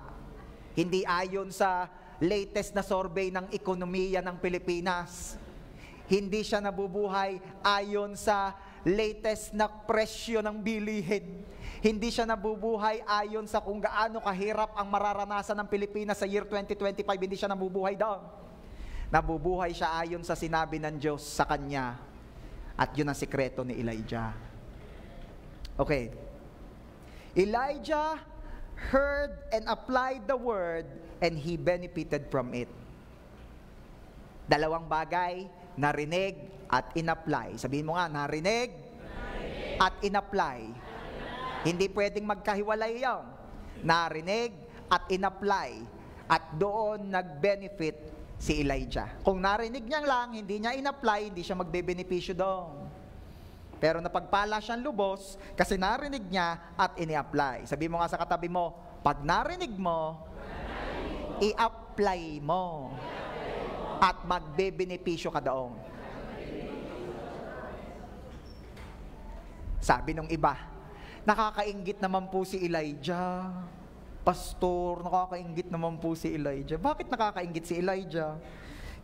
Hindi ayon sa latest na survey ng ekonomiya ng Pilipinas. Hindi siya nabubuhay ayon sa latest na presyo ng bilihin. Hindi siya nabubuhay ayon sa kung gaano kahirap ang mararanasan ng Pilipinas sa year 2025. Hindi siya nabubuhay doon. Nabubuhay siya ayon sa sinabi ng Diyos sa kanya. At yun ang sikreto ni Elijah. Okay. Elijah heard and applied the word and he benefited from it. Dalawang bagay, narinig at in-apply. Sabihin mo nga, narinig at in-apply. Hindi pwedeng magkahiwalay yan. Narinig at in-apply. At doon nag-benefit si Elijah. Kung narinig niya lang, hindi niya in-apply, hindi siya magbe-benepisyo doon. Pero napagpala siyang lubos kasi narinig niya at ini-apply. Sabihin mo nga sa katabi mo, pag narinig mo, i-apply mo. At magbe-benepisyo ka doon. Sabi nung iba, nakakainggit naman po si Elijah. Pastor, nakakainggit naman po si Elijah. Bakit nakakainggit si Elijah?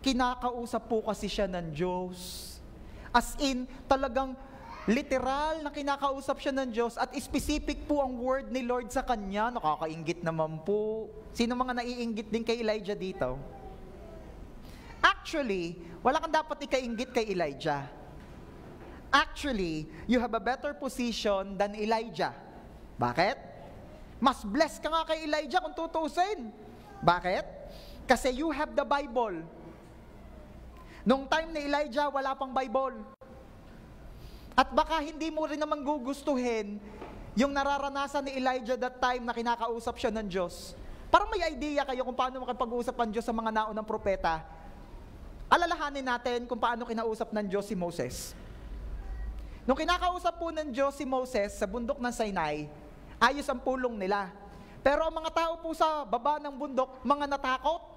Kinakausap po kasi siya ng Diyos. As in, talagang literal na kinakausap siya ng Diyos at specific po ang word ni Lord sa kanya. Nakakainggit naman po. Sino mga naiinggit din kay Elijah dito? Actually, wala kang dapat ikainggit kay Elijah. Actually, you have a better position than Elijah. Bakit? Mas blessed ka nga kay Elijah kung tutuusin. Bakit? Kasi you have the Bible. Nung time ni Elijah, wala pang Bible. At baka hindi mo rin naman gugustuhin yung nararanasan ni Elijah that time na kinakausap siya ng Diyos. Parang may idea kayo kung paano makipag-usap ang Diyos sa mga naunang propeta. Alalahanin natin kung paano kinausap ng Diyos si Moses. Nung kinakausap po ng Diyos si Moses sa bundok ng Sinai, ayos ang pulong nila. Pero ang mga tao po sa baba ng bundok, mga natakot.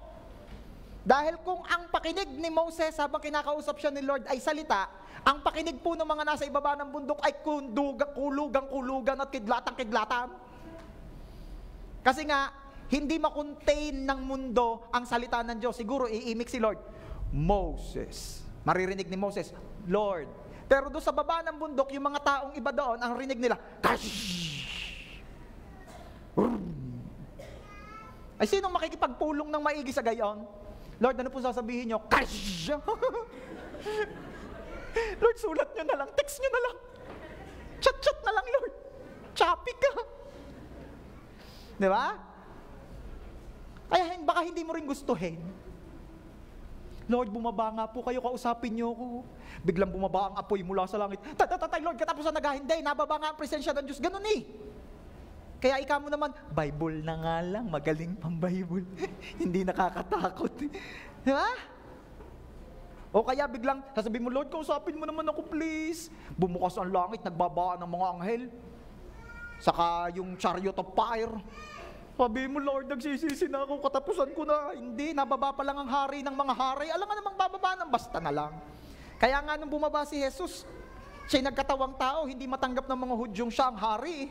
Dahil kung ang pakinig ni Moses habang kinakausap siya ni Lord ay salita, ang pakinig po ng mga nasa ibaba ng bundok ay kulugang-kulugan at kidlatang-kidlatan. Kasi nga, hindi makontain ng mundo ang salita ng Diyos. Siguro iimik si Lord, Moses. Maririnig ni Moses, Lord. Pero doon sa baba ng bundok, yung mga taong iba doon, ang rinig nila, Kash! Ay, sinong makikipagpulong ng maigi sa gayon? Lord, ano po sasabihin nyo? Kash! Lord, sulat nyo na lang, text nyo na lang. Chat-chat na lang, Lord. Choppy ka. Di ba? Kaya baka hindi mo rin gustuhin. Lord, bumaba nga po kayo, kausapin nyo ako. Biglang bumaba ang apoy mula sa langit. Tatay, Lord, katapusan hindi, nababa nga ang presensya ng Diyos. Ganun eh. Kaya ikaw mo naman, Bible na nga lang, magaling pang Bible. Hindi nakakatakot. Di ba? O kaya biglang, sasabihin mo, Lord, kausapin mo naman ako please. Bumukas ang langit, nagbabaan ng mga anghel. Saka yung chariot of fire. Sabi mo, Lord, nagsisisi na ako, katapusan ko na. Hindi, nababa pa lang ang hari ng mga hari. Alam nga namang bababa ng basta na lang. Kaya nga nung bumaba si Jesus, siya'y nagkatawang tao, hindi matanggap ng mga Hudyong siya ang hari.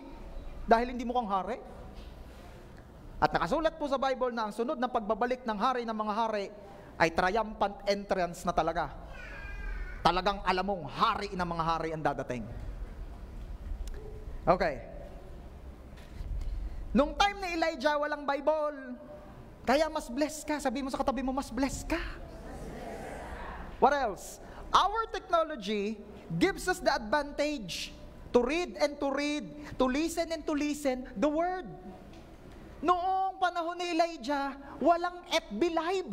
Dahil hindi mukhang hari. At nakasulat po sa Bible na ang sunod ng pagbabalik ng hari ng mga hari ay triumphant entrance na talaga. Talagang alam mong hari ng mga hari ang dadating. Okay. Nung time ni Elijah, walang Bible. Kaya mas blessed ka. Sabi mo sa katabi mo, mas blessed ka. What else? Our technology gives us the advantage to read and to read, to listen and to listen the Word. Noong panahon ni Elijah, walang FB Live.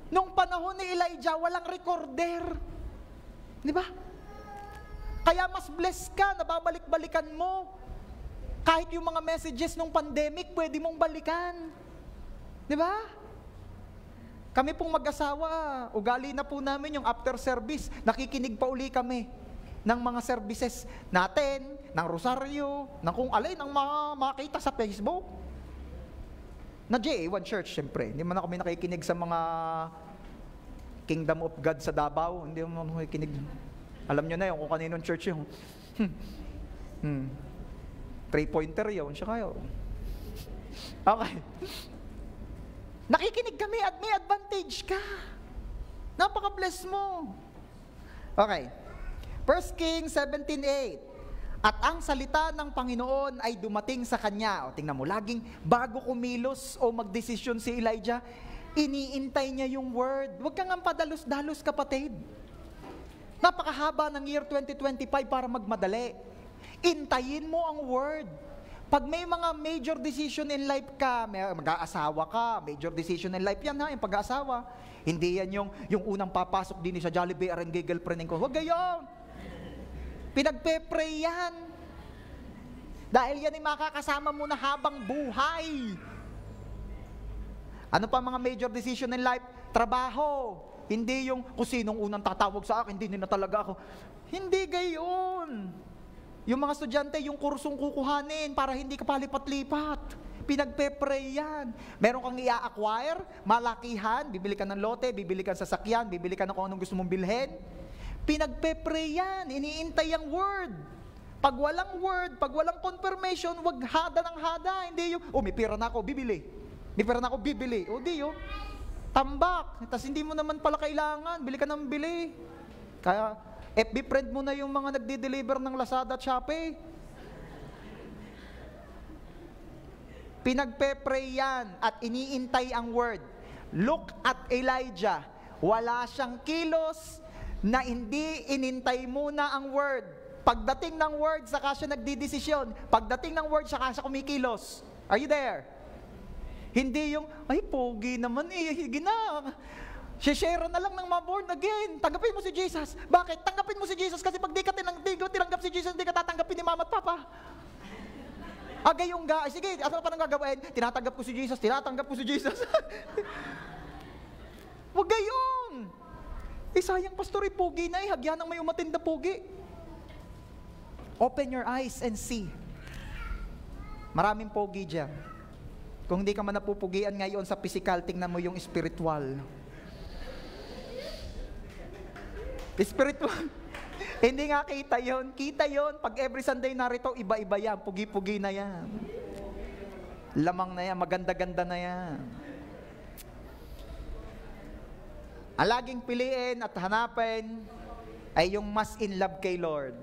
Noong panahon ni Elijah, walang recorder. Di ba? Kaya mas blessed ka, nababalik-balikan mo. Kahit yung mga messages nung pandemic, pwede mong balikan. Di ba? Kami pong mag-asawa, ugali na po namin yung after service, nakikinig pa uli kami ng mga services natin, ng rosaryo, ng kung alin ang makita sa Facebook. Na JA1 Church, siyempre. Hindi man kami nakikinig sa mga Kingdom of God sa Davao. Hindi mo nakikinig. Alam nyo na yung kung kaninong church yung 3-pointer yun, siya kayo. Okay. Nakikinig kami at may advantage ka. Napaka-bless mo. Okay. 1 Kings 17:8. At ang salita ng Panginoon ay dumating sa kanya. O, tingnan mo, laging bago kumilos o magdesisyon si Elijah, iniintay niya yung word. Huwag kang padalos-dalos, kapatid. Napakahaba ng year 2025 para magmadali. Intayin mo ang word. Pag may mga major decision in life ka, mag-aasawa ka, major decision in life yan ha, yung pag-aasawa. Hindi yan yung unang papasok din sa Jollibee, arangay girlfriend ko. Huwag gayon. Pinagpe-pray yan. Dahil yan ay makakasama mo na habang buhay. Ano pa mga major decision in life? Trabaho. Hindi yung kung sinong unang tatawag sa akin, hindi na talaga ako. Hindi gayon. Yung mga estudyante, yung kursong kukuhanin para hindi ka palipat-lipat. Pinagpe-pray yan. Meron kang i-acquire, malakihan, bibili ka ng lote, bibili ka ng sasakyan, bibili ka ng kung anong gusto mong bilhin. Pinagpe-pray yan, iniintay ang word. Pag walang word, pag walang confirmation, wag hada ng hada. Hindi yung, may pera na ako, bibili. May pera na ako, bibili. O di yun, tambak. Tapos hindi mo naman pala kailangan, bili ka ng bili. Kaya, FB friend mo na yung mga nagdi-deliver ng Lazada at Shopee. Pinagpe-pray yan at iniintay ang word. Look at Elijah. Wala siyang kilos na hindi inintay muna ang word. Pagdating ng word, saka siya nagdidesisyon. Pagdating ng word, saka siya kumikilos. Are you there? Hindi yung, ay pogi naman higi na. Share na lang ng mga born again. Tanggapin mo si Jesus. Bakit? Tanggapin mo si Jesus kasi pag di ka tinanggap si Jesus, hindi ka tatanggapin ni mama at papa. Gayong ga. Sige, ano pa nang gagawin? Tinatanggap ko si Jesus. Tinatanggap ko si Jesus. Huwag gayon. Sayang pastor, pogi na hagyan ng may umatinda pogi. Open your eyes and see. Maraming pogi dyan. Kung hindi ka man napupugian ngayon sa physical, tingnan mo yung spiritual. Spiritual. Hindi nga kita yon. Kita yon. Pag every Sunday narito, iba-iba yan. Pugi-pugi na yan. Lamang na yan. Maganda-ganda na yan. Ang laging piliin at hanapin ay yung mas in love kay Lord.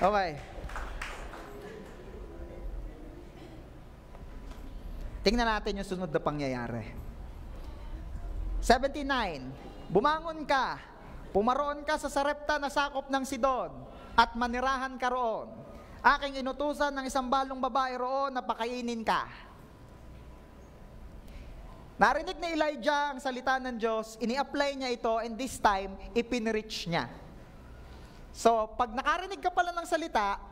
Okay. Tingnan natin yung sunod na pangyayari. 79. Bumangon ka, pumaroon ka sa Sarepta na sakop ng Sidon, at manirahan ka roon. Aking inutusan ng isang balong babae roon na pakainin ka. Narinig ni Elijah ang salita ng Diyos, ini-apply niya ito, and this time, ipinreach niya. So, pag nakarinig ka pala ng salita,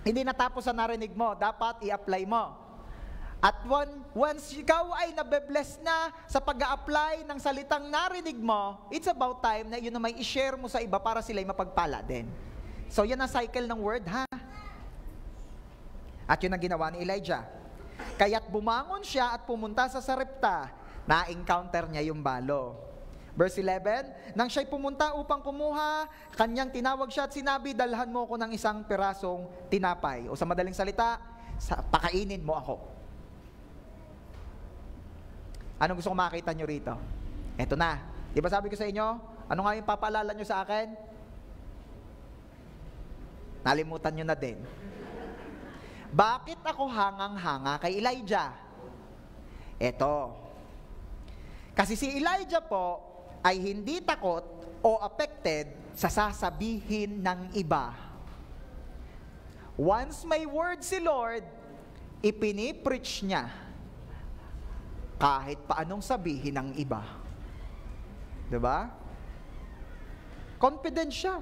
hindi natapos sa narinig mo, dapat i-apply mo. At once ikaw ay nabe-bless na sa pag-a-apply ng salitang narinig mo, it's about time na yun na may i-share mo sa iba para sila'y mapagpala din. So, yan ang cycle ng word, ha? At yun ang ginawa ni Elijah. Kaya't bumangon siya at pumunta sa Sarepta, na-encounter niya yung balo. Verse 11, nang siya'y pumunta upang kumuha, kanyang tinawag siya at sinabi, dalhan mo ko ng isang pirasong tinapay. O sa madaling salita, pakainin mo ako. Anong gusto ko makita nyo rito? Eto na. Di ba sabi ko sa inyo, ano nga yung papaalala nyo sa akin? Nalimutan nyo na din. Bakit ako hangang-hanga kay Elijah? Eto. Kasi si Elijah po ay hindi takot o affected sa sasabihin ng iba. Once may word si Lord, ipinipreach niya kahit paanong sabihin ng iba. Diba? Confident siya.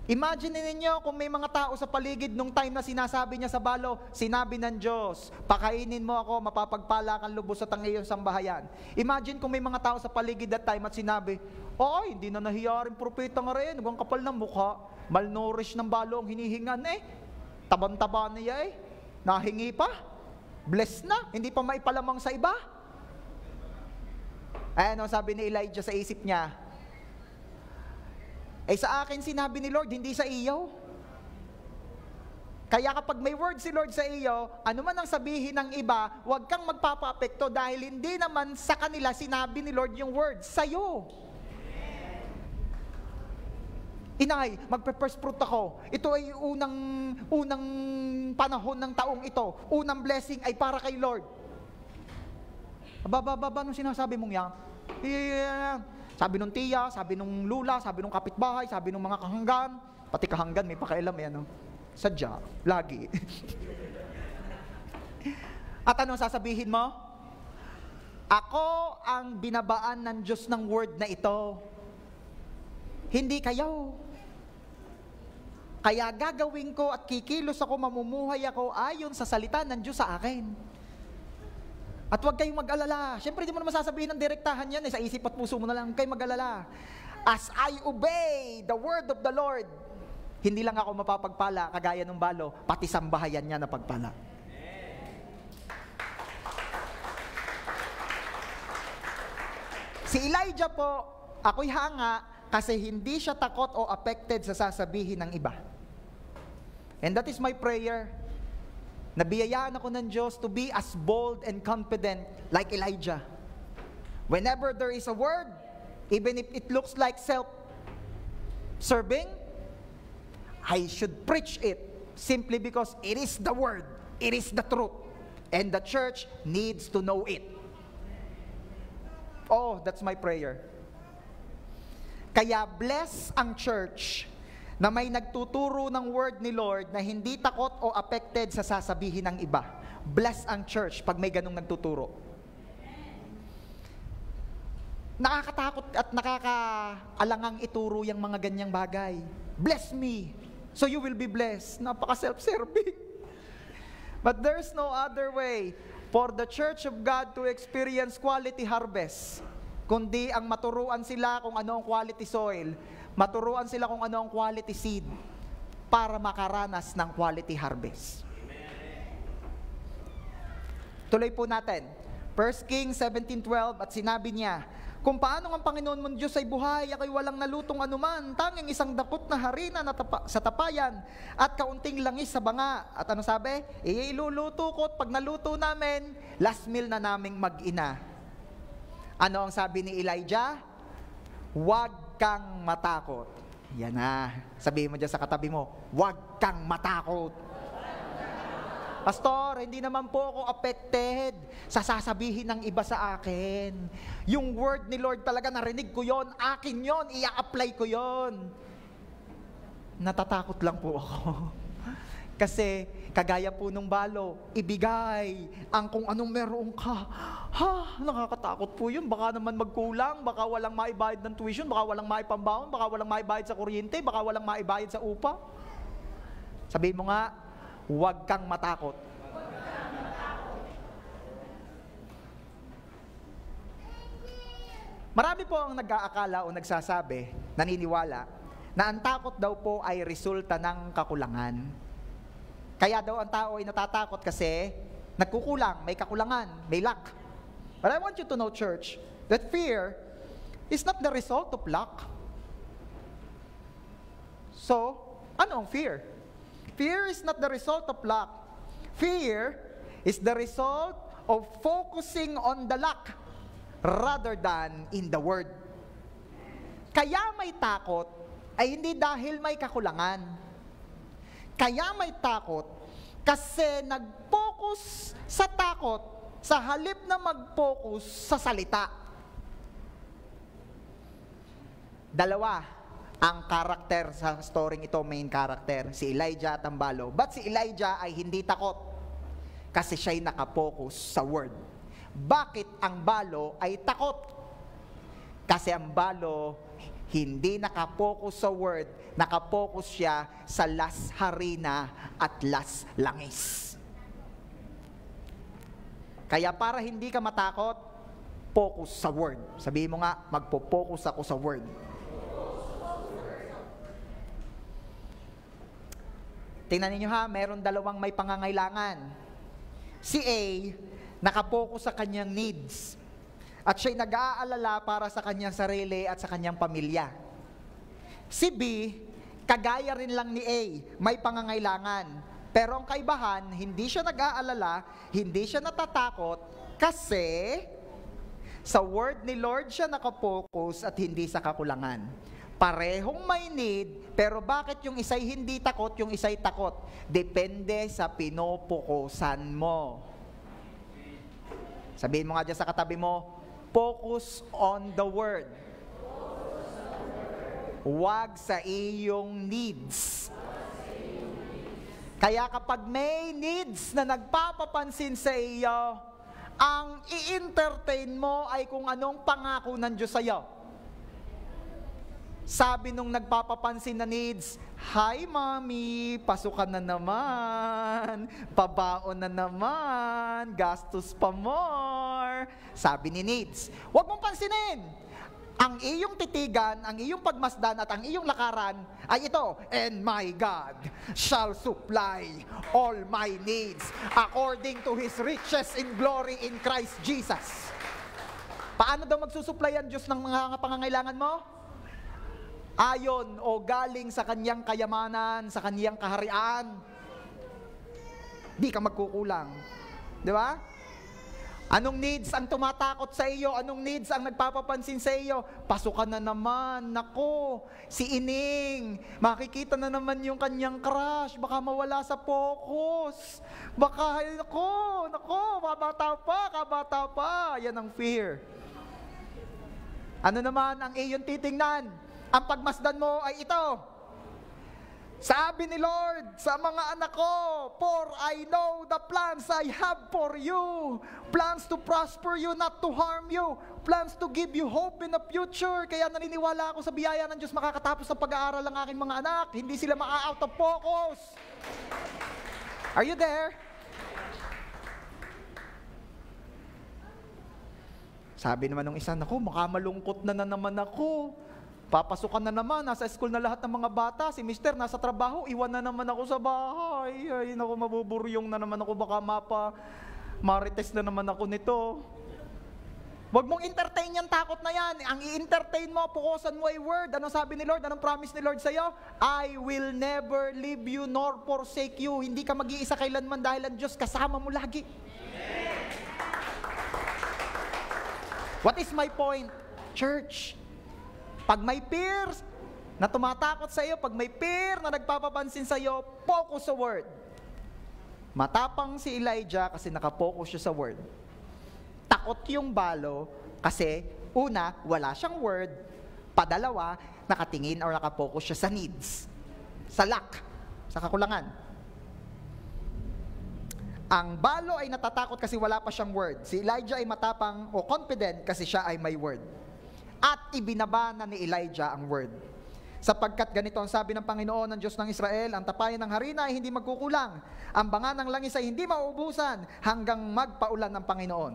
Imagine ninyo kung may mga tao sa paligid nung time na sinasabi niya sa balo, sinabi ng Diyos, pakainin mo ako, mapapagpala kang lubos sa iyong sambahayan. Imagine kung may mga tao sa paligid that time at sinabi, ay, hindi na nahiya rin propeta nga rin, huwag kapal ng mukha, malnourished ng balo ang hinihingan taban-taba niya nahingi pa, blessed na, hindi pa maipalamang sa iba. Ano sabi ni Elijah sa isip niya? Sa akin sinabi ni Lord, hindi sa iyo. Kaya kapag may word si Lord sa iyo, ano man ang sabihin ng iba, huwag kang magpapa-apekto dahil hindi naman sa kanila sinabi ni Lord yung word, sa iyo. Inay, magpe-first fruit ako. Ito ay unang panahon ng taong ito. Unang blessing ay para kay Lord. Baba, nung sinasabi mong yan? Sabi nung tiya, sabi nung lula, sabi nung kapitbahay, sabi nung mga kahanggan, pati kahanggan may pakailam sadya, lagi. At anong sasabihin mo? Ako ang binabaan ng Diyos ng word na ito. Hindi kayo. Kaya gagawin ko at kikilos ako, mamumuhay ako ayon sa salita ng Diyos sa akin. At huwag kayong mag-alala. Siyempre, di mo naman sasabihin ng direktahan yan. Sa isip at puso mo na lang, huwag kayong mag-alala. As I obey the word of the Lord, hindi lang ako mapapagpala, kagaya ng balo, pati sambahayan niya na pagpala. Si Elijah po, ako'y hanga kasi hindi siya takot o affected sa sasabihin ng iba. And that is my prayer. Nabiyayaan ako ng Diyos to be as bold and confident like Elijah. Whenever there is a word, even if it looks like self-serving, I should preach it simply because it is the word, it is the truth, and the church needs to know it. Oh, that's my prayer. Kaya bless ang church na may nagtuturo ng word ni Lord na hindi takot o affected sa sasabihin ng iba. Bless ang church pag may ganung nagtuturo. Nakakatakot at nakakaalangang ituro yung mga ganyang bagay. Bless me, so you will be blessed. Napaka-self-serving. But there's no other way for the church of God to experience quality harvest kundi ang maturuan sila kung ano ang quality soil, maturuan sila kung ano ang quality seed para makaranas ng quality harvest. Tuloy po natin. 1 Kings 17:12, at sinabi niya, kung paano ang Panginoon mong Diyos ay buhay, ako'y walang nalutong anuman, tanging isang dakot na harina sa tapayan at kaunting langis sa banga. At ano sabi? Iluluto ko, at pag naluto namin, last meal na naming mag-ina. Ano ang sabi ni Elijah? Huwag kang matakot. Yan na. Sabihin mo dyan sa katabi mo, huwag kang matakot. Pastor, hindi naman po ako affected sa sasabihin ng iba sa akin. Yung word ni Lord talaga, narinig ko yon, akin yon, i-apply ko yon. Natatakot lang po ako. Kasi kagaya po nung balo, ibigay ang kung anong meron ka. Nakakatakot po yun. Baka naman magkulang, baka walang maibayad ng tuition, baka walang maipambaon, baka walang maibayad sa kuryente, baka walang maibayad sa upa. Sabihin mo nga, huwag kang matakot. Marami po ang nag-aakala o nagsasabi, naniniwala, na ang takot daw po ay resulta ng kakulangan. Kaya daw ang tao ay natatakot kasi nagkukulang, may kakulangan, may lack. But I want you to know, church, that fear is not the result of lack. So, ano ang fear? Fear is not the result of lack. Fear is the result of focusing on the lack rather than in the word. Kaya may takot ay hindi dahil may kakulangan. Kaya may takot kasi nag-focus sa takot sa halip na mag-focus sa salita. Dalawa ang karakter sa storyng ito, main character, si Elijah at ang balo. But si Elijah ay hindi takot kasi siya'y nakapokus sa word. Bakit ang balo ay takot? Kasi ang balo hindi nakapokus sa word, nakapokus siya sa las harina at las langis. Kaya para hindi ka matakot, focus sa word. Sabihin mo nga, magpo-focus ako sa word. Tingnan niyo ha, meron dalawang may pangangailangan. Si A, nakapokus sa kanyang needs. At siya'y nag-aalala para sa kanyang sarili at sa kanyang pamilya. Si B, kagaya rin lang ni A, may pangangailangan. Pero ang kaibahan, hindi siya nag-aalala, hindi siya natatakot, kasi sa word ni Lord siya nakapokus at hindi sa kakulangan. Parehong may need, pero bakit yung isa'y hindi takot, yung isa'y takot? Depende sa pinupukusan mo. Sabihin mo nga dyan sa katabi mo, focus on the word. Huwag sa iyong needs. Kaya kapag may needs na nagpapapansin sa iyo, ang i-entertain mo ay kung anong pangako ng Diyos sa iyo. Sabi nung nagpapapansin na needs, "Hi mommy, pasukan na naman, pabaon na naman, gastos pa more." Sabi ni needs, huwag mong pansinin. Ang iyong titigan, ang iyong pagmasdan at ang iyong lakaran ay ito, "And my God shall supply all my needs according to His riches in glory in Christ Jesus." Paano daw magsusupply ang Diyos ng mga pangangailangan mo? Ayon o galing sa kanyang kayamanan, sa kanyang kaharian. Di ka magkukulang. Di ba? Anong needs ang tumatakot sa iyo? Anong needs ang nagpapapansin sa iyo? Pasukan na naman. Nako, si Ining, makikita na naman yung kanyang crush. Baka mawala sa focus. Baka, nako, kabata pa. Yan ang fear. Ano naman ang iyong titingnan? Ang pagmasdan mo ay ito. Sabi ni Lord sa mga anak ko, "For I know the plans I have for you. Plans to prosper you, not to harm you. Plans to give you hope in the future." Kaya naniniwala ako sa biyaya ng Diyos makakatapos ng pag-aaral ng aking mga anak. Hindi sila maa-out of focus. Are you there? Sabi naman ng isa, naku, makamalungkot na naman ako. Papasukan na naman, nasa school na lahat ng mga bata, si mister nasa trabaho, iwan na naman ako sa bahay. Ay, naku, mabuburyong na naman ako, baka marites na naman ako nito. Huwag mong entertain yung takot na yan. Ang i-entertain mo, pukusan mo ay word. Anong sabi ni Lord? Anong promise ni Lord sa'yo? I will never leave you nor forsake you. Hindi ka mag-iisa kailanman dahil ang Diyos kasama mo lagi. What is my point? Church, pag may peers na tumatakot sa iyo, pag may peer na nagpapapansin sa iyo, focus sa word. Matapang si Elijah kasi nakapokus siya sa word. Takot yung balo kasi una, wala siyang word. Padalawa, nakatingin or nakapokus siya sa needs. Sa lack, sa kakulangan. Ang balo ay natatakot kasi wala pa siyang word. Si Elijah ay matapang o confident kasi siya ay may word. At ibinaba na ni Elijah ang word. Sapagkat ganito ang sabi ng Panginoon ng Diyos ng Israel, ang tapayan ng harina ay hindi magkukulang. Ang banga ng langis ay hindi mauubusan hanggang magpaulan ng Panginoon.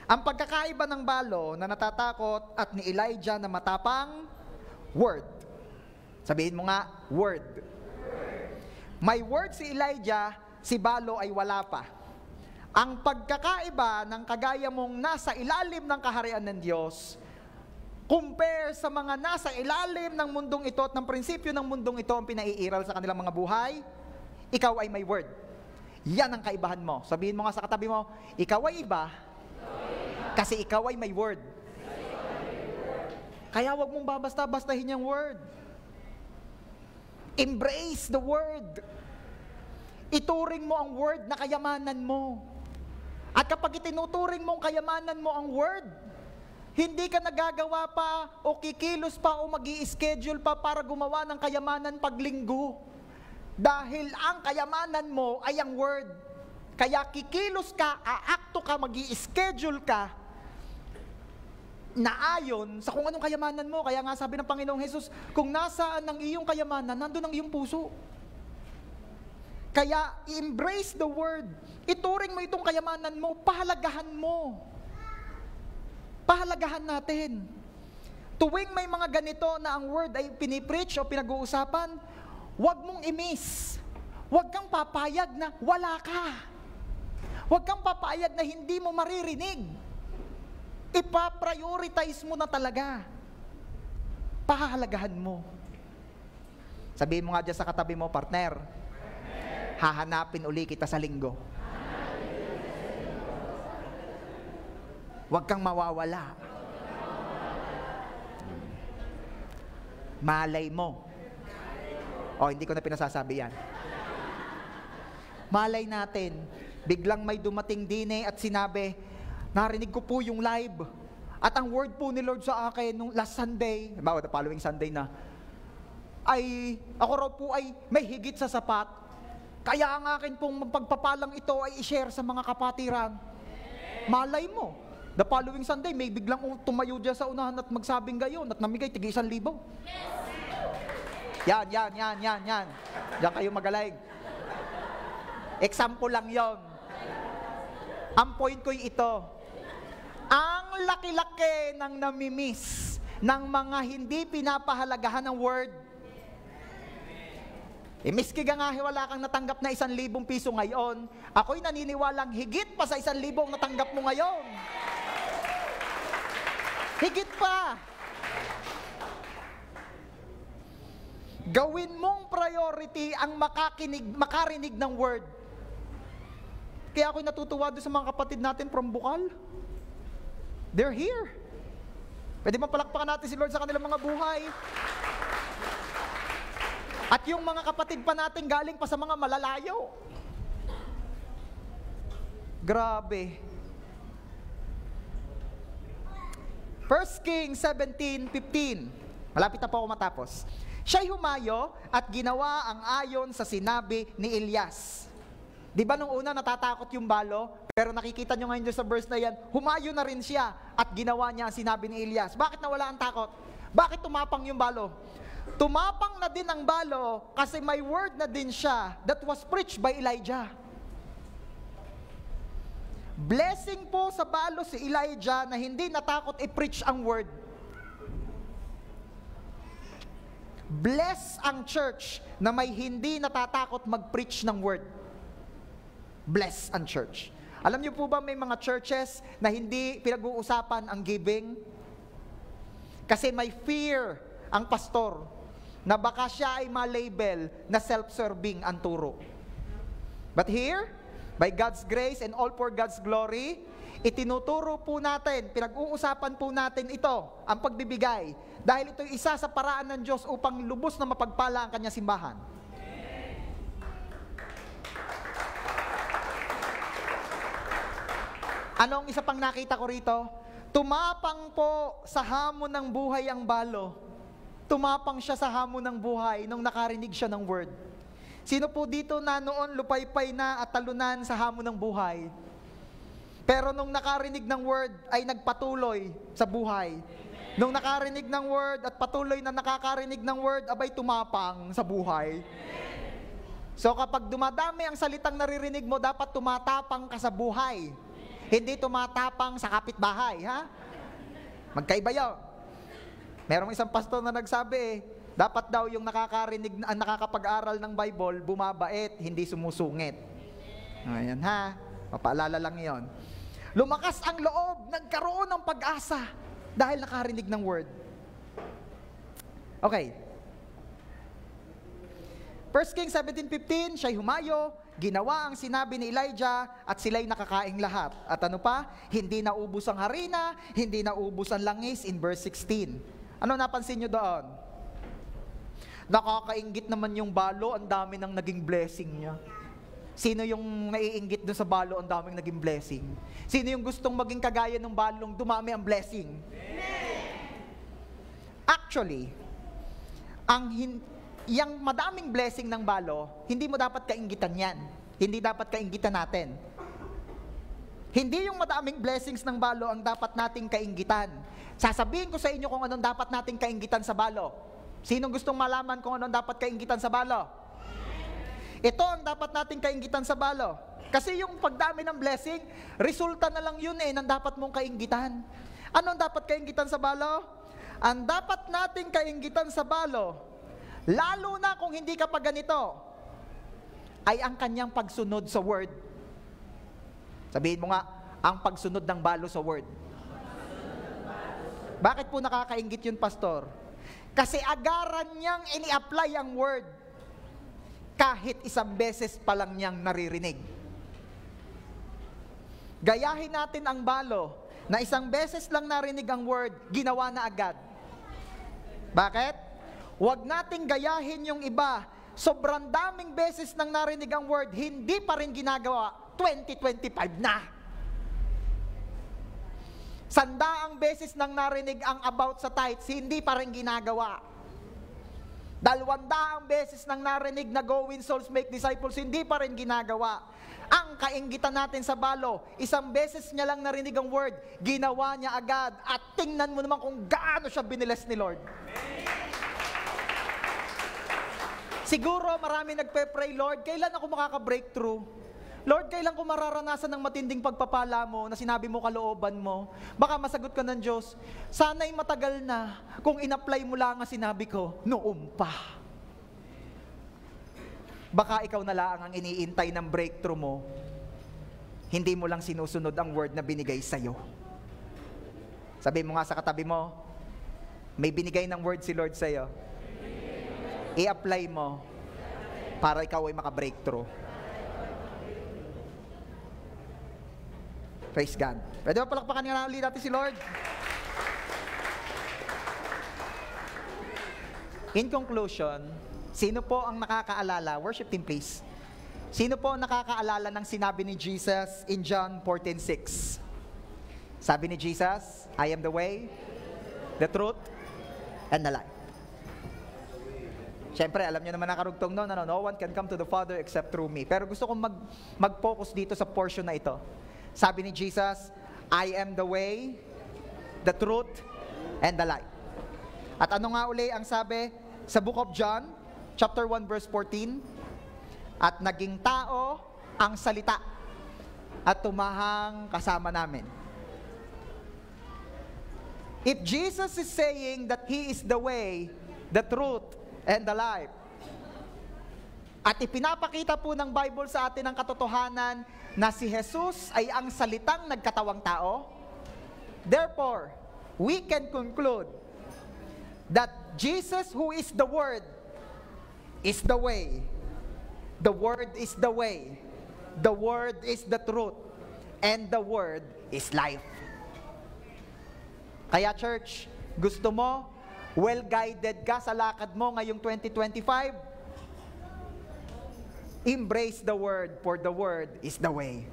Ang pagkakaiba ng balo na natatakot at ni Elijah na matapang, word. Sabihin mo nga, word. May word si Elijah, si balo ay wala pa. Ang pagkakaiba ng kagaya mong nasa ilalim ng kaharian ng Diyos, compare sa mga nasa ilalim ng mundong ito at ng prinsipyo ng mundong ito ang pinaiiral sa kanilang mga buhay, ikaw ay may word. Yan ang kaibahan mo. Sabihin mo nga sa katabi mo, ikaw ay iba, kasi ikaw ay may word. Kaya wag mong babasta-bastahin yung word. Embrace the word. Ituring mo ang word na kayamanan mo. At kapag itinuturing mong kayamanan mo ang word, hindi ka nagagawa pa o kikilos pa o mag-i-schedule pa para gumawa ng kayamanan paglinggo. Dahil ang kayamanan mo ay ang word. Kaya kikilos ka, aakto ka, mag-i-schedule ka na ayon sa kung anong kayamanan mo. Kaya nga sabi ng Panginoong Hesus, kung nasaan ang iyong kayamanan, nandun ang iyong puso. Kaya embrace the word. Ituring mo itong kayamanan mo, pahalagahan mo. Pahalagahan natin. Tuwing may mga ganito na ang word ay pinipreach o pinag-uusapan, huwag mong i-miss. Huwag kang papayag na wala ka. Huwag kang papayag na hindi mo maririnig. Ipa-prioritize mo na talaga. Pahalagahan mo. Sabihin mo nga dyan sa katabi mo, partner, hahanapin uli kita sa linggo. Huwag kang mawawala. Malay mo. O, hindi ko na pinasasabi yan. Malay natin, biglang may dumating din at sinabi, narinig ko po yung live. At ang word po ni Lord sa akin nung last Sunday, the following Sunday na, ay ako raw po ay may higit sa sapat. Kaya ang akin pong pagpapalang ito ay i-share sa mga kapatiran. Malay mo, the following Sunday, may biglang tumayo dyan sa unahan at magsabing gayon at namigay tig 1,000. Yan. Diyan kayo magaling. Example lang yon. Ang point ko ito, ang laki-laki ng namimiss ng mga hindi pinapahalagahan ng word. Miski ka nga wala kang natanggap na 1,000 piso ngayon, ako'y naniniwalang higit pa sa 1,000 ang natanggap mo ngayon. Higit pa. Gawin mong priority ang makarinig ng word. Kaya ako'y natutuwa doon sa mga kapatid natin from Bukal. They're here. Pwede mapalakpakan natin si Lord sa kanilang mga buhay. At yung mga kapatid pa natin galing pa sa mga malalayo. Grabe. 1 Kings 17:15. Malapit na po ako matapos. Siya'y humayo at ginawa ang ayon sa sinabi ni Elias. Di ba nung una natatakot yung balo? Pero nakikita nyo ngayon sa verse na yan, humayo na rin siya at ginawa niya ang sinabi ni Elias. Bakit nawala ang takot? Bakit tumapang yung balo? Tumapang na din ang balo kasi may word na din siya that was preached by Elijah. Blessing po sa balo si Elijah na hindi natakot i-preach ang word. Bless ang church na may hindi natatakot mag-preach ng word. Bless ang church. Alam niyo po ba may mga churches na hindi pinag-uusapan ang giving? Kasi may fear ang pastor na baka siya ay ma-label na self-serving ang turo. But here, by God's grace and all for God's glory, itinuturo po natin, pinag-uusapan po natin ito, ang pagbibigay. Dahil ito isa sa paraan ng Diyos upang lubos na mapagpala ang kanyang simbahan. Anong isa pang nakita ko rito? Tumapang po sa hamon ng buhay ang balo. Tumapang siya sa hamon ng buhay nung nakarinig siya ng word. Sino po dito na noon lupaypay na at talunan sa hamon ng buhay? Pero nung nakarinig ng word ay nagpatuloy sa buhay. Nung nakarinig ng word at patuloy na nakakarinig ng word, abay tumapang sa buhay. So kapag dumadami ang salitang naririnig mo, dapat tumatapang ka sa buhay. Hindi tumatapang sa kapitbahay, ha? Magkaiba yun. Merong isang pastor na nagsabi, dapat daw yung nakakarinig, nakakapag-aral ng Bible, bumabait, hindi sumusungit. Ayan ha, mapaalala lang yon. Lumakas ang loob, nagkaroon ng pag-asa dahil nakarinig ng word. Okay. 1 Kings 17:15, siya'y humayo, ginawa ang sinabi ni Elijah at sila'y nakakaing lahat. At ano pa? Hindi naubos ang harina, hindi naubos ang langis in verse 16. Ano napansin nyo doon? Nakakainggit naman yung balo, ang dami ng naging blessing niya. Sino yung naiinggit doon sa balo, ang daming naging blessing? Sino yung gustong maging kagaya ng balong dumami ang blessing? Actually, yung madaming blessing ng balo, hindi mo dapat kainggitan yan. Hindi dapat kainggitan natin. Hindi yung madaming blessings ng balo ang dapat nating kainggitan. Sasabihin ko sa inyo kung anong dapat nating kainggitan sa balo. Sinong gustong malaman kung anong dapat kainggitan sa balo? Ito ang dapat nating kainggitan sa balo. Kasi yung pagdami ng blessing, resulta na lang yun ng dapat mong kainggitan. Anong dapat kainggitan sa balo? Ang dapat nating kainggitan sa balo, lalo na kung hindi ka pa ganito, ay ang kanyang pagsunod sa word. Sabihin mo nga, ang pagsunod ng balo sa word. Bakit po nakakainggit yun, pastor? Kasi agaran niyang ini-apply ang word kahit isang beses pa lang niyang naririnig. Gayahin natin ang balo na isang beses lang narinig ang word, ginawa na agad. Bakit? Huwag nating gayahin yung iba. Sobrang daming beses nang narinig ang word, hindi pa rin ginagawa. 2025 na. Sandaang beses nang narinig ang about sa tithes, hindi pa rin ginagawa. 200 beses nang narinig na go win souls, make disciples, hindi pa rin ginagawa. Ang kainggitan natin sa balo, isang beses niya lang narinig ang word, ginawa niya agad, at tingnan mo naman kung gaano siya biniles ni Lord. Siguro marami nagpe-pray, Lord, kailan ako makaka-breakthrough? Lord, kailan ko mararanasan ng matinding pagpapala mo na sinabi mo kalooban mo? Baka masagot ka ng Diyos, sana'y matagal na kung in-apply mo lang ang sinabi ko, noon pa. Baka ikaw na lang ang iniintay ng breakthrough mo, hindi mo lang sinusunod ang word na binigay sa'yo. Sabi mo nga sa katabi mo, may binigay ng word si Lord sa'yo. I-apply mo para ikaw ay maka-breakthrough. Praise God. Pwede ba palakpakan nga ulit natin si Lord? In conclusion, sino po ang nakakaalala? Worship team please. Sino po ang nakakaalala ng sinabi ni Jesus in John 14:6? Sabi ni Jesus, I am the way, the truth, and the life. Siyempre, alam niyo naman nakarugtong noon, no one can come to the Father except through me. Pero gusto kong mag-focus dito sa portion na ito. Sabi ni Jesus, I am the way, the truth, and the life. At ano nga uli ang sabi sa book of John, chapter 1, verse 14? At naging tao ang salita. at tumahang kasama namin. If Jesus is saying that He is the way, the truth, and the life, at ipinapakita po ng Bible sa atin ang katotohanan na si Jesus ay ang salitang nagkatawang tao, therefore, we can conclude that Jesus, who is the Word, is the way. The Word is the way. The Word is the truth. And the Word is life. Kaya church, gusto mo, well-guided ka sa lakad mo ngayong 2025? Embrace the Word, for the Word is the way.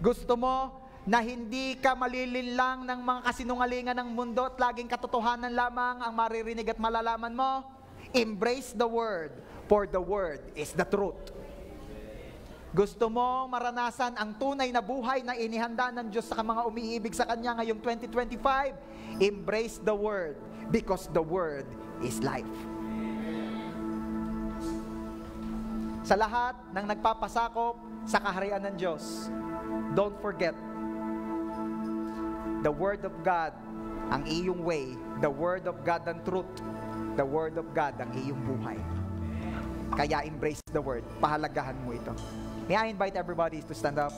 Gusto mo na hindi ka malilinlang ng mga kasinungalingan ng mundo at laging katotohanan lamang ang maririnig at malalaman mo? Embrace the Word, for the Word is the truth. Gusto mo maranasan ang tunay na buhay na inihanda ng Diyos sa mga umiibig sa Kanya ngayong 2025? Embrace the Word, because the Word is life. Sa lahat ng nagpapasakop sa kaharian ng Diyos, don't forget, the Word of God ang iyong way, the Word of God ang truth, the Word of God ang iyong buhay. Kaya embrace the Word, pahalagahan mo ito. May I invite everybody to stand up?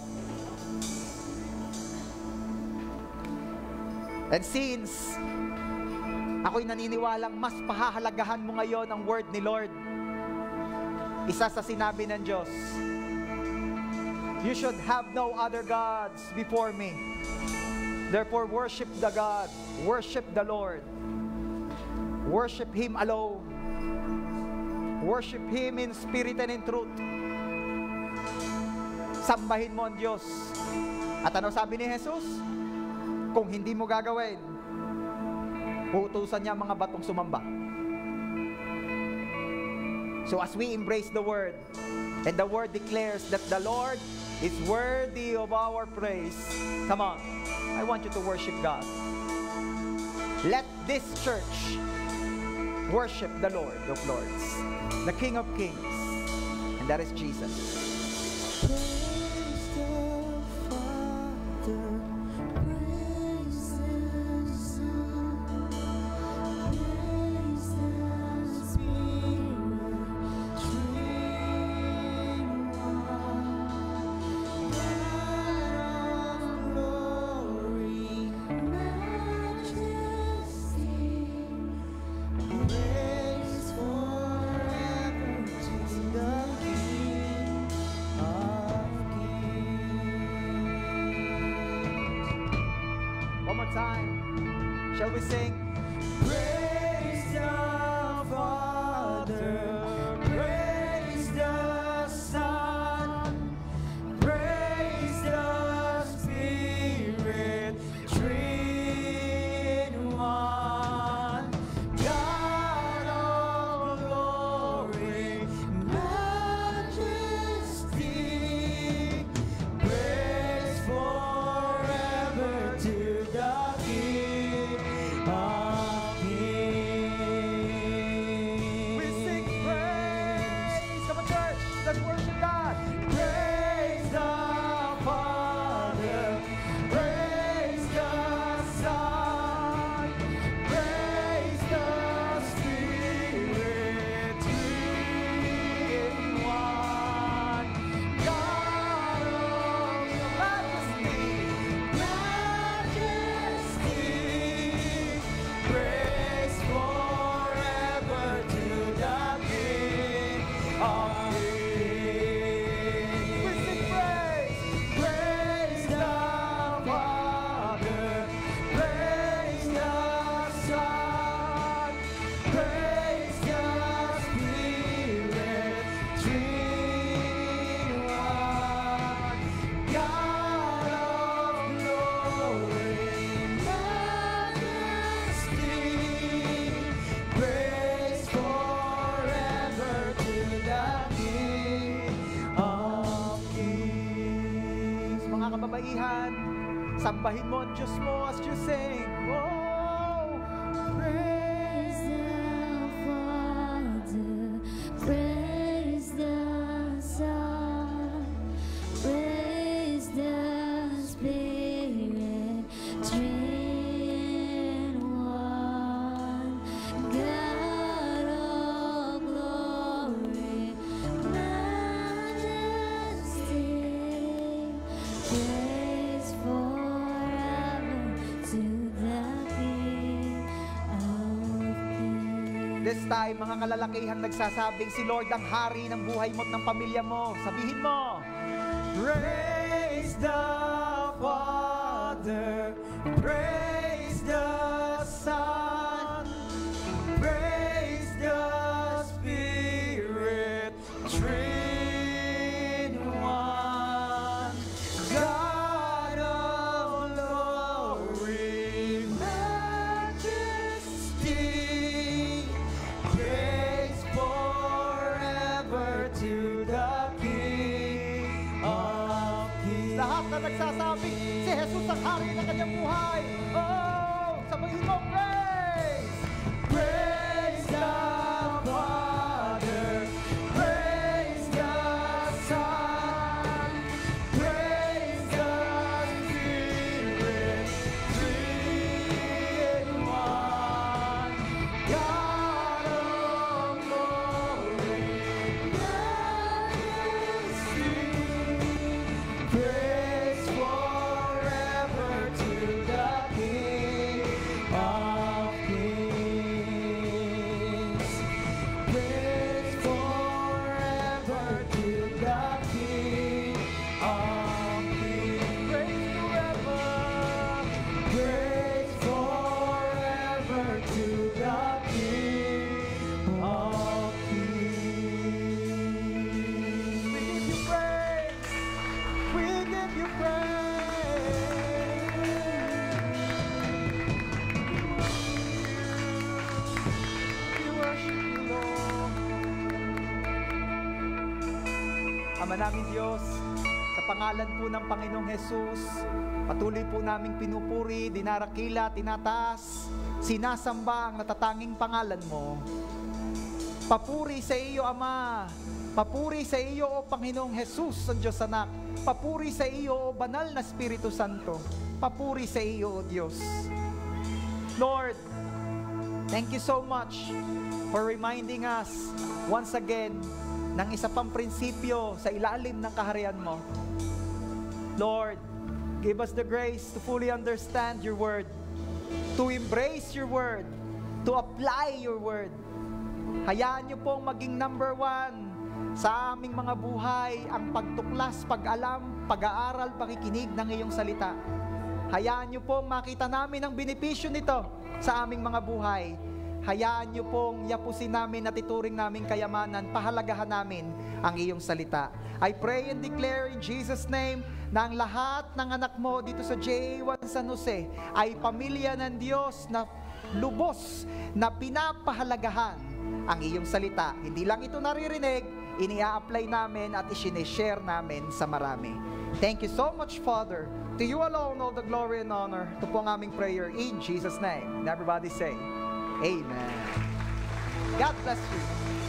And since ako'y naniniwalang mas pahahalagahan mo ngayon ang word ni Lord, isa sa sinabi ng Diyos, you should have no other gods before me. Therefore, worship the God, worship the Lord, worship Him alone, worship Him in spirit and in truth. Sambahin mo ang Diyos. At ano sabi ni Jesus? Kung hindi mo gagawin, uutusan niya ang mga batong sumamba. So as we embrace the Word, and the Word declares that the Lord is worthy of our praise, come on, I want you to worship God. Let this church worship the Lord of Lords, the King of Kings, and that is Jesus. Shall we sing? Praise the Father, praise the Son, praise the Spirit, three in one, God of glory, majesty, praise forever to the King of Kings. We sing praise. Come on, church. Let's worship God. Praise the Father. Praise the Son. Praise the Spirit. Three in one. God of majesty. Praise forever to the King of Kings. We sing praise. Praise the Father. Praise the Son. Praise the Spirit. Three in one. God of glory, majesty, praise forever to the King of Kings. Mga kababaihan, sambahin mo ang Diyos mo as you sing. Oh, Praise the Father, praise the Son, praise time, mga kalalakihang nagsasabing, si Lord ang hari ng buhay mo at ng pamilya mo. Sabihin mo, praise the Father, praise the Son, praise the Spirit, three in one, God of glory, majesty, praise forever to the King of Kings. Lahat na nagsasabi, si Jesus ang hari ng kanyang buhay. Oh, sabihin mo, praise! Praise the Father, praise the Son, praise the Spirit, three in one, God of glory, majesty, praise forever to the King of Kings. Praise forever to the King of Kings. Praise forever. Praise forever to the King of Kings. We give you praise. We give you praise. We worship you, Lord. Ama namin Diyos, sa pangalan po ng Panginoong Jesus, patuloy po naming pinupuri, dinarakila, tinataas, sinasamba ang natatanging pangalan mo. Papuri sa iyo, Ama. Papuri sa iyo, O Panginoong Jesus, ang Diyos Anak. Papuri sa iyo, O Banal na Espiritu Santo. Papuri sa iyo, O Diyos. Lord, thank you so much for reminding us once again ng isa pang prinsipyo sa ilalim ng kaharian mo. Lord, give us the grace to fully understand your word, to embrace your word, to apply your word. Hayaan niyo pong maging number one sa aming mga buhay ang pagtuklas, pag-alam, pag-aaral, pakikinig ng iyong salita. Hayaan niyo pong makita namin ang benepisyo nito sa aming mga buhay. Hayaan niyo pong yapusin namin at ituring namin kayamanan, pahalagahan namin ang iyong salita. I pray and declare in Jesus' name na ang lahat ng anak mo dito sa J1 San Jose ay pamilya ng Diyos na lubos na pinapahalagahan ang iyong salita. Hindi lang ito naririnig, ini-apply namin at isineshare namin sa marami. Thank you so much, Father. To you alone all the glory and honor. Ito po ang aming prayer in Jesus' name. And everybody say, Amen. God bless you.